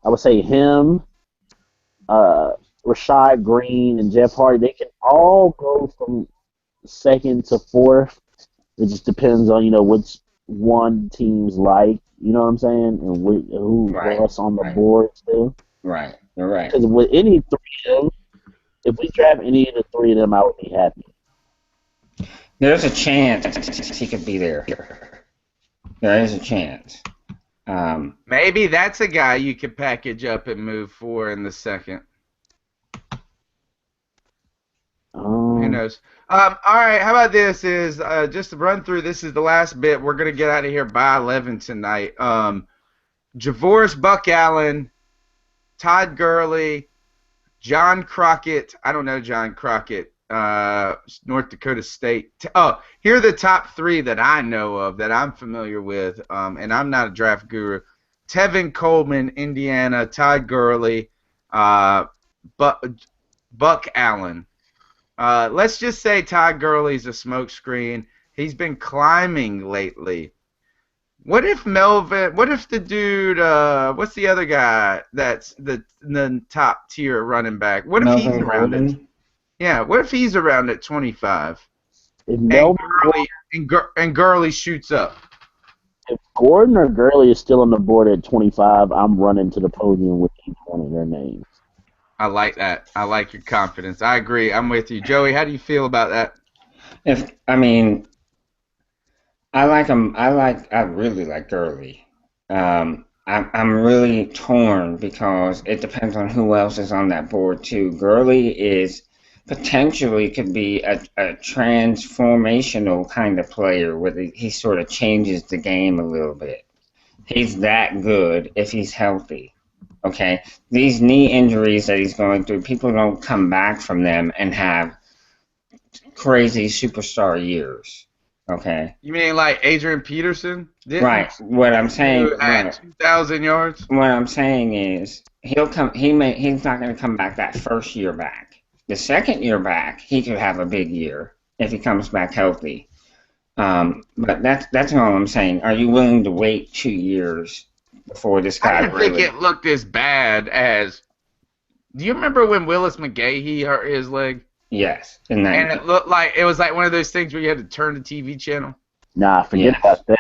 I would say him, Rashad Green, and Jeff Hardy. They can all go from second to fourth. It just depends on which one teams like. You know what I'm saying? And who else on the board too. Right. You're right. Because with any three of them, if we draft any of the three of them, I would be happy. There's a chance he could be there. There is a chance. Maybe that's a guy you could package up and move for in the second. Who knows? All right, how about this is just to run through, this is the last bit. We're going to get out of here by 11 tonight. Javoris Buck Allen, Todd Gurley, John Crockett. I don't know John Crockett, North Dakota State. Oh, here are the top three that I know of, that I'm familiar with, and I'm not a draft guru. Tevin Coleman, Indiana, Todd Gurley, Buck Allen. Let's just say Todd Gurley's a smokescreen. He's been climbing lately. What if the dude, what's the other guy that's the top tier running back? What if he's around it? Yeah, what if he's around at 25? And Gurley shoots up. If Gordon or Gurley is still on the board at 25, I'm running to the podium with each one of their names. I like that. I like your confidence. I agree. I'm with you. Joey, how do you feel about that? I like him. I really like Gurley. I'm really torn because it depends on who else is on that board too. Gurley is potentially could be a transformational kind of player where he sort of changes the game a little bit. He's that good if he's healthy. Okay, these knee injuries that he's going through, people don't come back from them and have crazy superstar years. Okay. You mean like Adrian Peterson? Right. What I'm saying. Who had 2,000 yards. What I'm saying is he's not going to come back that first year back. The second year back, he could have a big year if he comes back healthy. But that's all I'm saying. Are you willing to wait 2 years? Before this guy I didn't think it looked as bad as. Do you remember when Willis McGahee hurt his leg? Yes. And it looked like it was like one of those things where you had to turn the TV channel. Nah, forget about that.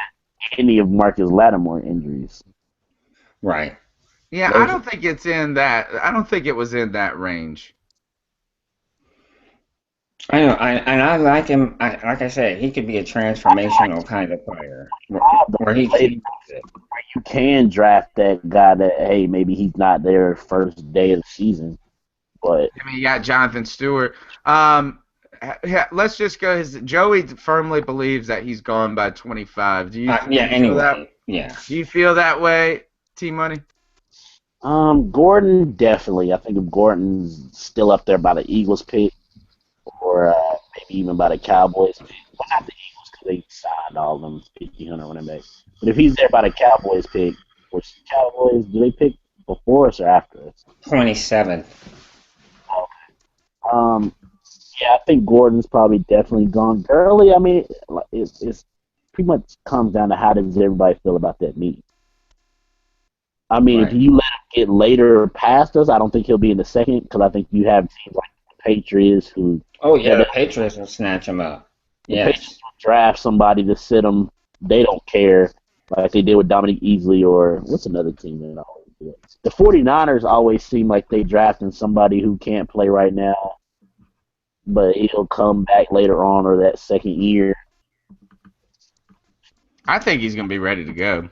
Any of Marcus Lattimore injuries. Right. Yeah, I don't think it's in that. I don't think it was in that range. I know, and I like him. Like I said, he could be a transformational kind of player where he keeps it. You can draft that guy that, hey, maybe he's not there first day of the season, but you got Jonathan Stewart. Let's just go. Joey firmly believes that he's gone by 25. Do you? Anyway. Do you feel that way, T Money? Gordon definitely. I think if Gordon's still up there by the Eagles pick, or maybe even by the Cowboys pick. Well, not the Eagles because they signed all of them 1,500 running backs. But if he's there by the Cowboys pick, which Cowboys, do they pick before us or after us? 27. Okay. Yeah, I think Gordon's probably definitely gone. Gurley, I mean, it's pretty much comes down to how does everybody feel about that meeting. I mean, if you let him get later past us, I don't think he'll be in the second because I think you have teams like the Patriots who. Oh yeah, the Patriots will snatch him up. Yes. The Patriots will draft somebody to sit him they don't care like they did with Dominic Easley or what's another team that always do it? The 49ers always seem like they drafting somebody who can't play right now, but he'll come back later on or that second year. I think he's going to be ready to go.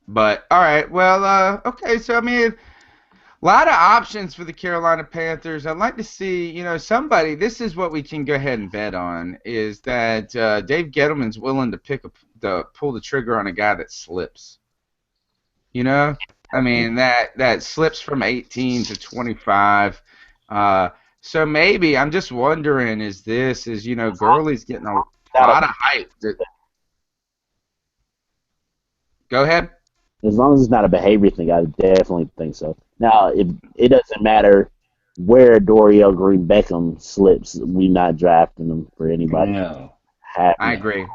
But, all right, well, okay, so, I mean, a lot of options for the Carolina Panthers. I'd like to see, somebody, this is what we can go ahead and bet on, is that Dave Gettleman's willing to pull the trigger on a guy that slips. I mean, that slips from 18 to 25. So maybe, I'm just wondering, Gurley's getting a lot of hype. Go ahead. As long as it's not a behavior thing, I definitely think so. Now, it doesn't matter where Dorial Green Beckham slips. We're not drafting him for anybody. No. I agree.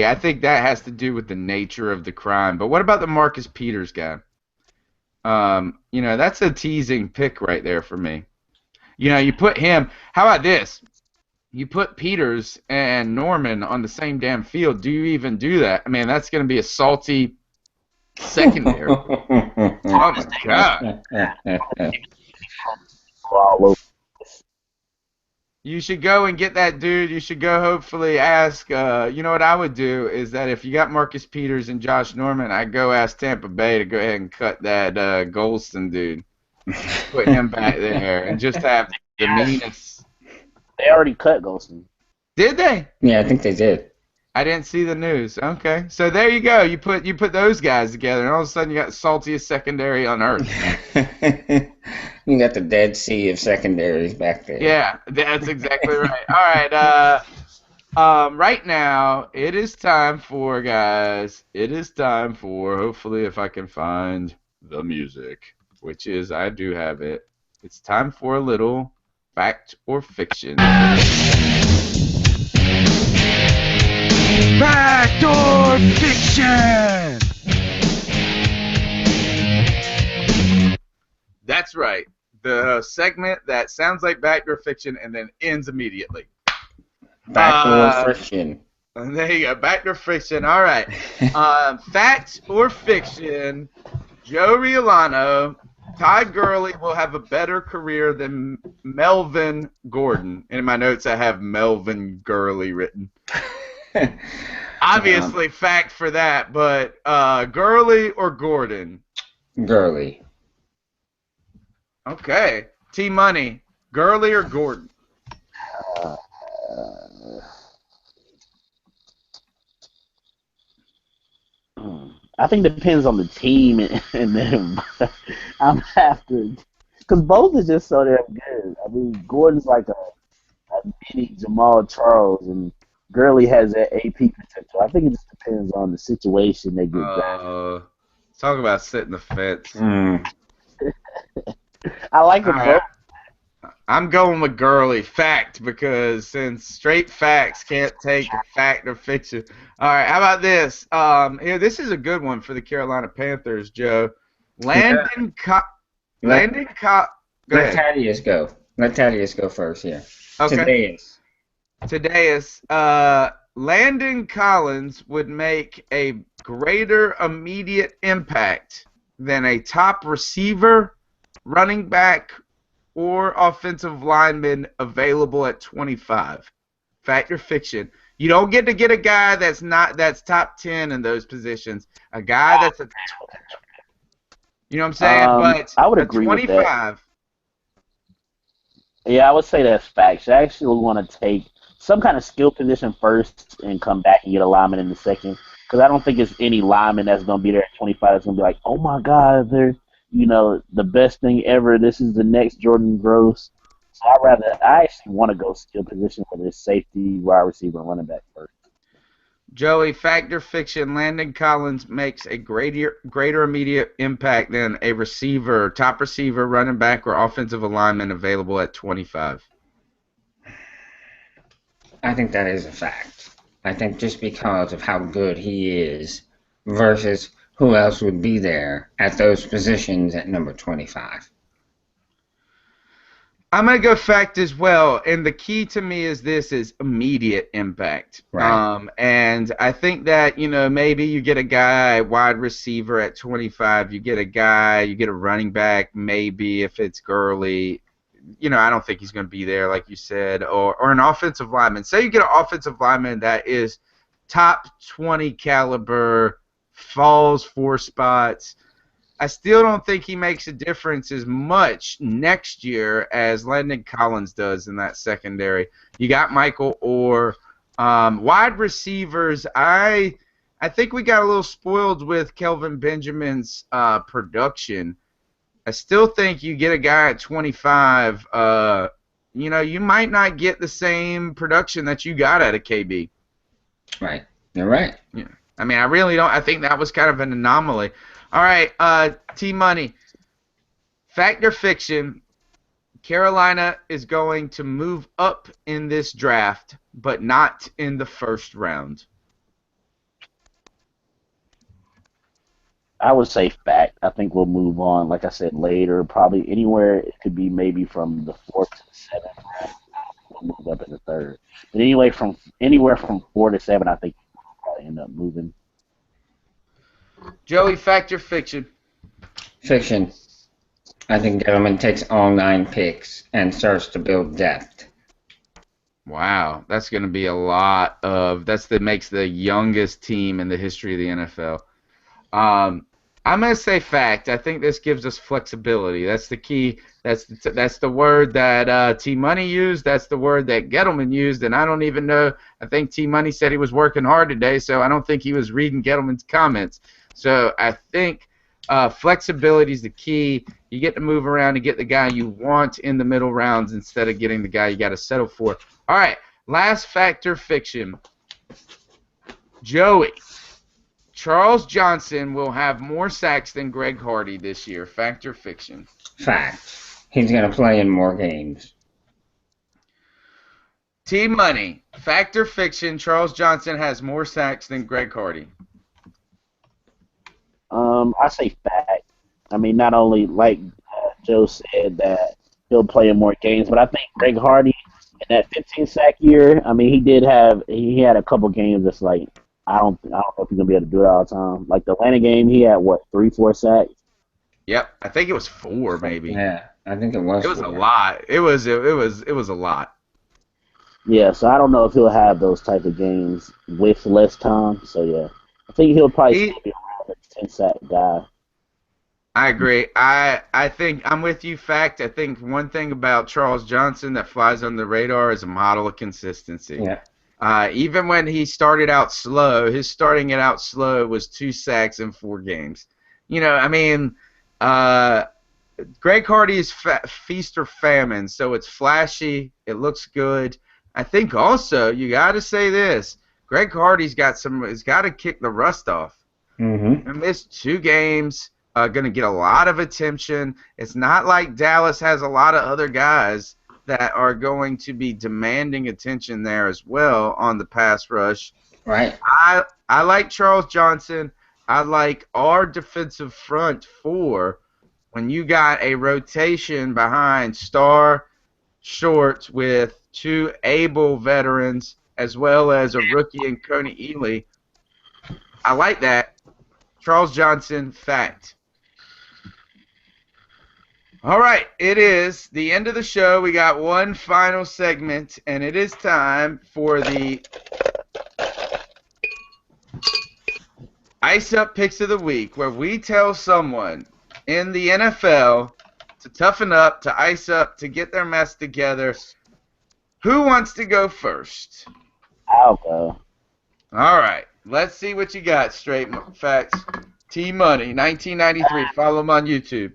I think that has to do with the nature of the crime. But what about the Marcus Peters guy? That's a teasing pick right there for me. You put him. How about this? You put Peters and Norman on the same damn field. Do you even do that? I mean, that's going to be a salty secondary. Oh my God! You should go and get that dude. You should go hopefully ask. What I would do is that if you got Marcus Peters and Josh Norman, I'd go ask Tampa Bay to go ahead and cut that Golston dude. Put him back there and just have the meanest. They already cut Golston. Did they? Yeah, I think they did. I didn't see the news. Okay, so there you go. You put those guys together, and all of a sudden you got the saltiest secondary on earth. You got the Dead Sea of secondaries back there. Yeah, that's exactly right. All right. Right now it is time for, guys. It is time for, hopefully, if I can find the music, which is I do have it. It's time for a little fact or fiction. Fact or fiction? That's right. The segment that sounds like fact or fiction and then ends immediately. Fact or fiction. There you go. Fact or fiction. All right. Fact or fiction? Joe Riolano, Todd Gurley will have a better career than Melvin Gordon. And in my notes, I have Melvin Gurley written. Obviously, fact for that, but Gurley or Gordon? Gurley. Okay. T-Money, Gurley or Gordon? I think it depends on the team and them. I'm have to, because both is just so damn good. I mean, Gordon's like a mini Jamal Charles, and Gurley has that AP potential. I think it just depends on the situation they get drafted. Talk about sitting the fence. I like them both. I'm going with Gurley. Fact, because since straight facts can't take a fact or fiction. All right, how about this? This is a good one for the Carolina Panthers, Joe. Landon Go Let ahead. Thaddeus go. Let Thaddeus go first here. Okay. Today is Landon Collins would make a greater immediate impact than a top receiver, running back, or offensive lineman available at 25. Fact or fiction? You don't get to get a guy that's top 10 in those positions. A guy that's you know what I'm saying? But I would agree 25. with that. Yeah, I would say that's facts. I actually want to take some kind of skill position first and come back and get a lineman in the second. Because I don't think it's any lineman that's going to be there at 25 that's going to be like, oh my God, they're the best thing ever. This is the next Jordan Gross. So I actually want to go skill position for this safety, wide receiver, and running back first. Joey, fact or fiction? Landon Collins makes a greater immediate impact than a receiver, top receiver, running back, or offensive lineman available at 25. I think that is a fact. I think just because of how good he is versus who else would be there at those positions at number 25. I'm going to go fact as well, and the key to me is this is immediate impact. Right. And I think that, maybe you get a guy, wide receiver at 25, you get a running back, maybe if it's Gurley. I don't think he's going to be there, like you said, or an offensive lineman. Say you get an offensive lineman that is top 20 caliber, falls 4 spots. I still don't think he makes a difference as much next year as Landon Collins does in that secondary. You got Michael Orr. Wide receivers, I think we got a little spoiled with Kelvin Benjamin's production. I still think you get a guy at 25, you might not get the same production that you got out of KB. Right. You're right. Yeah. I mean, I really don't. I think that was kind of an anomaly. All right, T-Money. Fact or fiction, Carolina is going to move up in this draft, but not in the first round. I would say fact. I think we'll move on, like I said, later. Probably anywhere. It could be maybe from the 4th to the 7th round. We'll move up in the 3rd. But anyway, anywhere from 4 to 7, I think we'll probably end up moving. Joey, fact or fiction? Fiction. I think Gettleman takes all 9 picks and starts to build depth. Wow, that's going to be a lot of. Makes the youngest team in the history of the NFL. I'm going to say fact. I think this gives us flexibility. That's the key. That's the word that T-Money used. That's the word that Gettleman used, and I don't even know. I think T-Money said he was working hard today, so I don't think he was reading Gettleman's comments. So I think flexibility is the key. You get to move around and get the guy you want in the middle rounds instead of getting the guy you got to settle for. All right, last fact or fiction. Joey. Charles Johnson will have more sacks than Greg Hardy this year. Fact or fiction? Fact. He's going to play in more games. T-Money. Fact or fiction, Charles Johnson has more sacks than Greg Hardy. I say fact. I mean, not only like Joe said that he'll play in more games, but I think Greg Hardy in that 15-sack year. I mean, he had a couple games that's like I don't know if he's gonna be able to do it all the time. Like the Atlanta game, he had 3-4 sacks. Yep, I think it was 4 maybe. Yeah, I think it was. It was 4. a lot. It was a lot. Yeah, so I don't know if he'll have those type of games with less time. So yeah, I think he'll probably still be around a 10-sack guy. I agree. I think I'm with you. Fact. I think one thing about Charles Johnson that flies on the radar is a model of consistency. Yeah. Even when he started out slow, his starting it out slow was 2 sacks in 4 games. I mean, Greg Hardy is feast or famine, so it's flashy. It looks good. I think also you got to say this: Greg Hardy's got to kick the rust off. Mm-hmm. He missed 2 games. Going to get a lot of attention. It's not like Dallas has a lot of other guys that are going to be demanding attention there as well on the pass rush. Right. I like Charles Johnson. I like our defensive front 4 when you got a rotation behind Starr, Short with 2 able veterans as well as a rookie in Coney Ely. I like that. Charles Johnson, fact. All right, it is the end of the show. We got one final segment, and it is time for the Ice Up Picks of the Week, where we tell someone in the NFL to toughen up, to ice up, to get their mess together. Who wants to go first? I'll go. All right, let's see what you got. Straight facts. T-Money, 1993. Follow him on YouTube.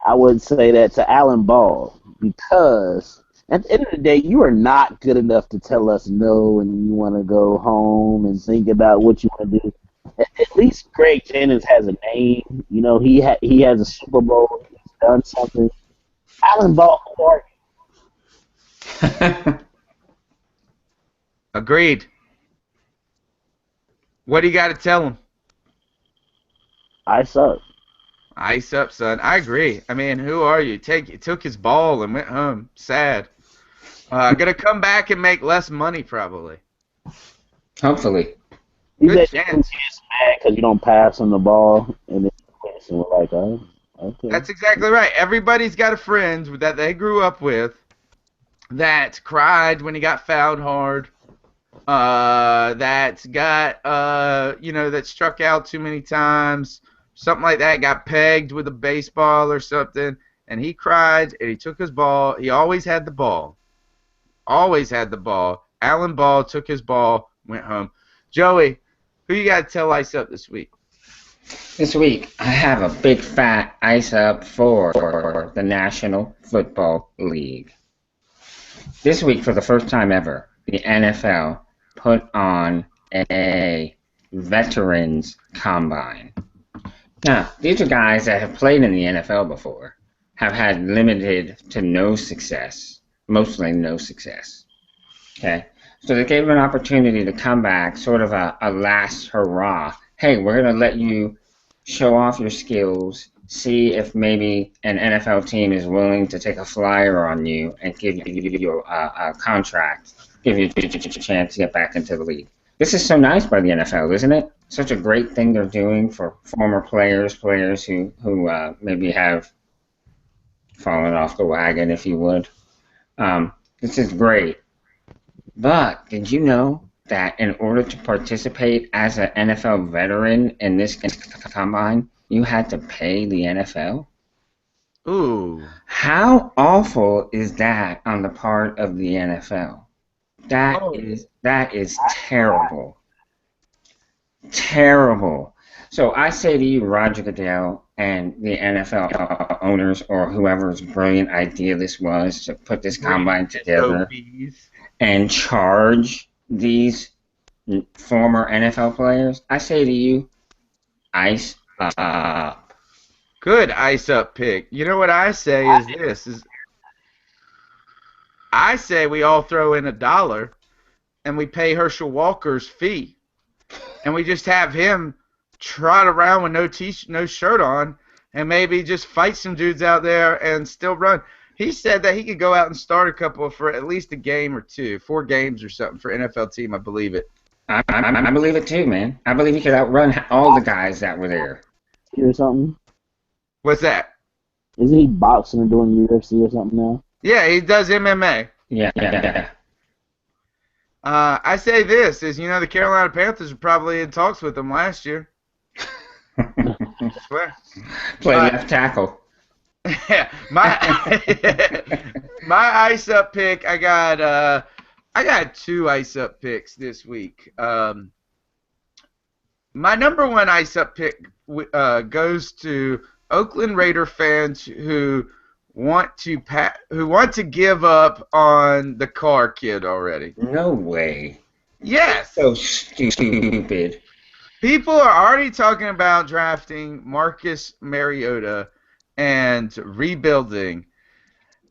I would say that to Alan Ball because at the end of the day, you are not good enough to tell us no and you want to go home and think about what you want to do. At least Greg Jennings has a name. He has a Super Bowl. He's done something. Alan Ball, who are you? Agreed. What do you got to tell him? I suck. Ice up, son. I agree. I mean, who are you? Took his ball and went home. Sad. Gonna come back and make less money probably. Hopefully. He Good said he chance. gets mad because you don't pass him the ball, and then quits, and we're like, oh, okay. That's exactly right. Everybody's got a friend that they grew up with that cried when he got fouled hard. That got that struck out too many times, something like that, got pegged with a baseball or something, and he cried and he took his ball. He always had the ball. Always had the ball. Allen Ball took his ball, went home. Joey, who you got to tell ice up this week? This week, I have a big fat ice up for the National Football League. This week, for the first time ever, the NFL put on a Veterans Combine. Now, these are guys that have played in the NFL before, have had limited to no success, mostly no success. Okay? So they gave them an opportunity to come back, sort of a last hurrah. Hey, we're going to let you show off your skills, see if maybe an NFL team is willing to take a flyer on you and give you a contract, give you a chance to get back into the league. This is so nice by the NFL, isn't it? Such a great thing they're doing for former players who maybe have fallen off the wagon, if you would. This is great. But did you know that in order to participate as an NFL veteran in this combine, you had to pay the NFL? Ooh. How awful is that on the part of the NFL? That is terrible. Terrible. So I say to you, Roger Goodell, and the NFL owners, or whoever's brilliant idea this was to put this combine together and charge these former NFL players, I say to you, ice up. Good ice up pick. You know what I say is this I say we all throw in $1 and we pay Herschel Walker's fee. And we just have him trot around with no shirt on and maybe just fight some dudes out there and still run. He said that he could go out and start a couple for at least a game or two, 4 games or something for NFL team. I believe it. I believe it too, man. I believe he could outrun all the guys that were there. Or something? What's that? Isn't he boxing and doing UFC or something now? Yeah, he does MMA. Yeah. I say this is, the Carolina Panthers were probably in talks with him last year. I swear. Play left tackle. Yeah, my ice up pick. I got 2 ice up picks this week. My number 1 ice up pick goes to Oakland Raider fans who want to give up on the Carr kid already. No way. Yes. So stupid. People are already talking about drafting Marcus Mariota and rebuilding.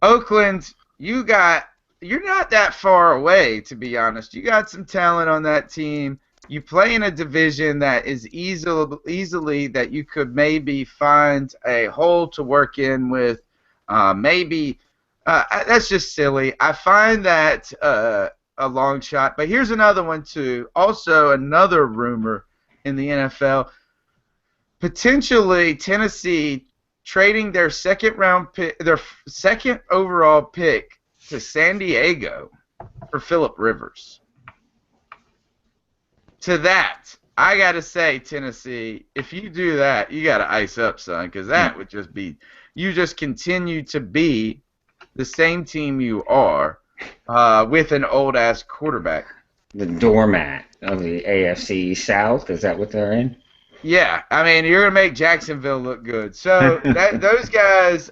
Oakland, you're not that far away, to be honest. You got some talent on that team. You play in a division that is easily that you could maybe find a hole to work in with. That's just silly. I find that a long shot. But here's another one too. Also, another rumor in the NFL. Potentially, Tennessee trading their second overall pick to San Diego for Phillip Rivers. To that, I gotta say, Tennessee, if you do that, you gotta ice up, son, because that would just be, you just continue to be the same team you are with an old ass quarterback. The doormat of the AFC South, is that what they're in? Yeah, I mean, you're going to make Jacksonville look good. So those guys,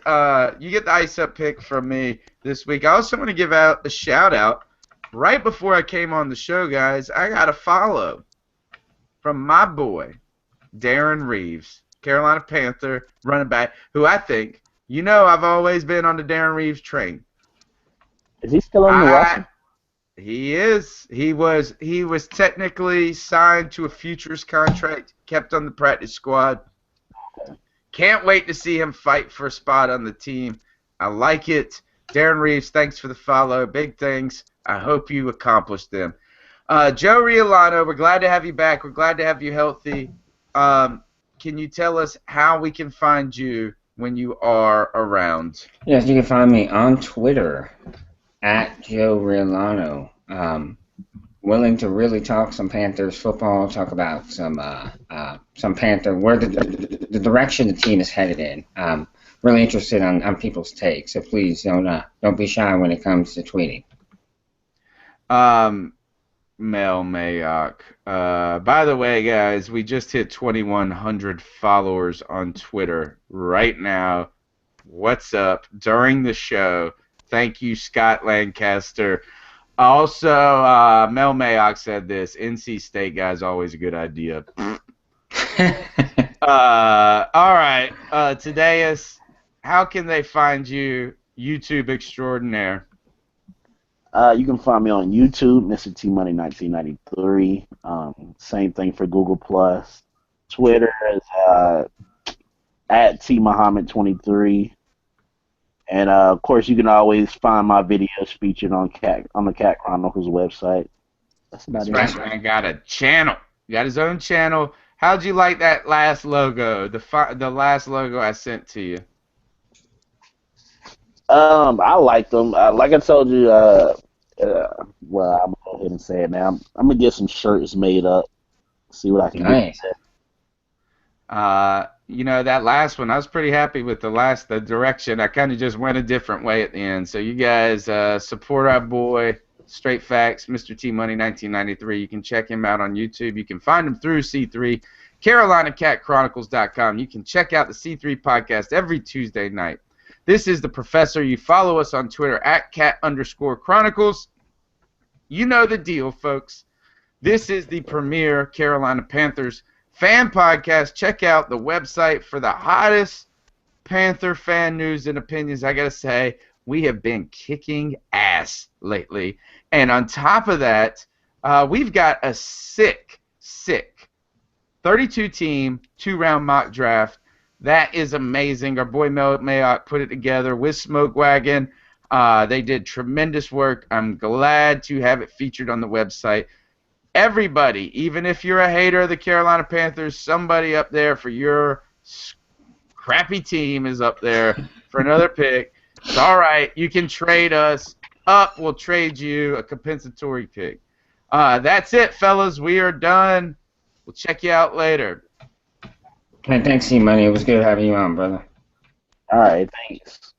you get the ice-up pick from me this week. I also want to give out a shout-out. Right before I came on the show, guys, I got a follow from my boy, Darren Reeves, Carolina Panther running back, who I think, I've always been on the Darren Reeves train. Is he still on the roster? He is. He was technically signed to a futures contract, kept on the practice squad. Can't wait to see him fight for a spot on the team. I like it. Darren Reeves, thanks for the follow. Big things. I hope you accomplish them. Joe Riolano, we're glad to have you back. We're glad to have you healthy. Can you tell us how we can find you when you are around? Yes, you can find me on Twitter at Joe Riolano. Willing to really talk some Panthers football, talk about some Panther, where the direction the team is headed in. Really interested on people's takes, so please don't be shy when it comes to tweeting. Mel Mayock. By the way, guys, we just hit 2,100 followers on Twitter right now. What's up? During the show. Thank you, Scott Lancaster. Also, Mel Mayock said this. NC State guy's always a good idea. All right. Tadeus, how can they find you, YouTube extraordinaire? You can find me on YouTube, Mr. T Money 1993. Same thing for Google Plus. Twitter is at T Muhammad 23. And of course, you can always find my videos featured on the Cat Chronicles website. That's about it. Right, man. Got a channel. Got his own channel. How'd you like that last logo? The last logo I sent to you. I like them. Like I told you, well, I'm gonna go ahead and say it now. I'm gonna get some shirts made up. See what I can do. You know, that last one, I was pretty happy with the direction. I kind of just went a different way at the end. So you guys support our boy, Straight Facts, Mr. T Money 1993. You can check him out on YouTube. You can find him through C3, CarolinaCatChronicles.com. You can check out the C3 podcast every Tuesday night. This is the Professor. You follow us on Twitter at @cat_Chronicles. You know the deal, folks. This is the premier Carolina Panthers fan podcast. Check out the website for the hottest Panther fan news and opinions. I got to say, we have been kicking ass lately. And on top of that, we've got a sick 32-team, 2-round mock draft. That is amazing. Our boy Mel Mayock put it together with Smoke Wagon. They did tremendous work. I'm glad to have it featured on the website. Everybody, even if you're a hater of the Carolina Panthers, somebody up there for your crappy team is up there for another pick. It's all right. You can trade us up. We'll trade you a compensatory pick. That's it, fellas. We are done. We'll check you out later. Hey, thanks, C-Money. It was good having you on, brother. All right, thanks.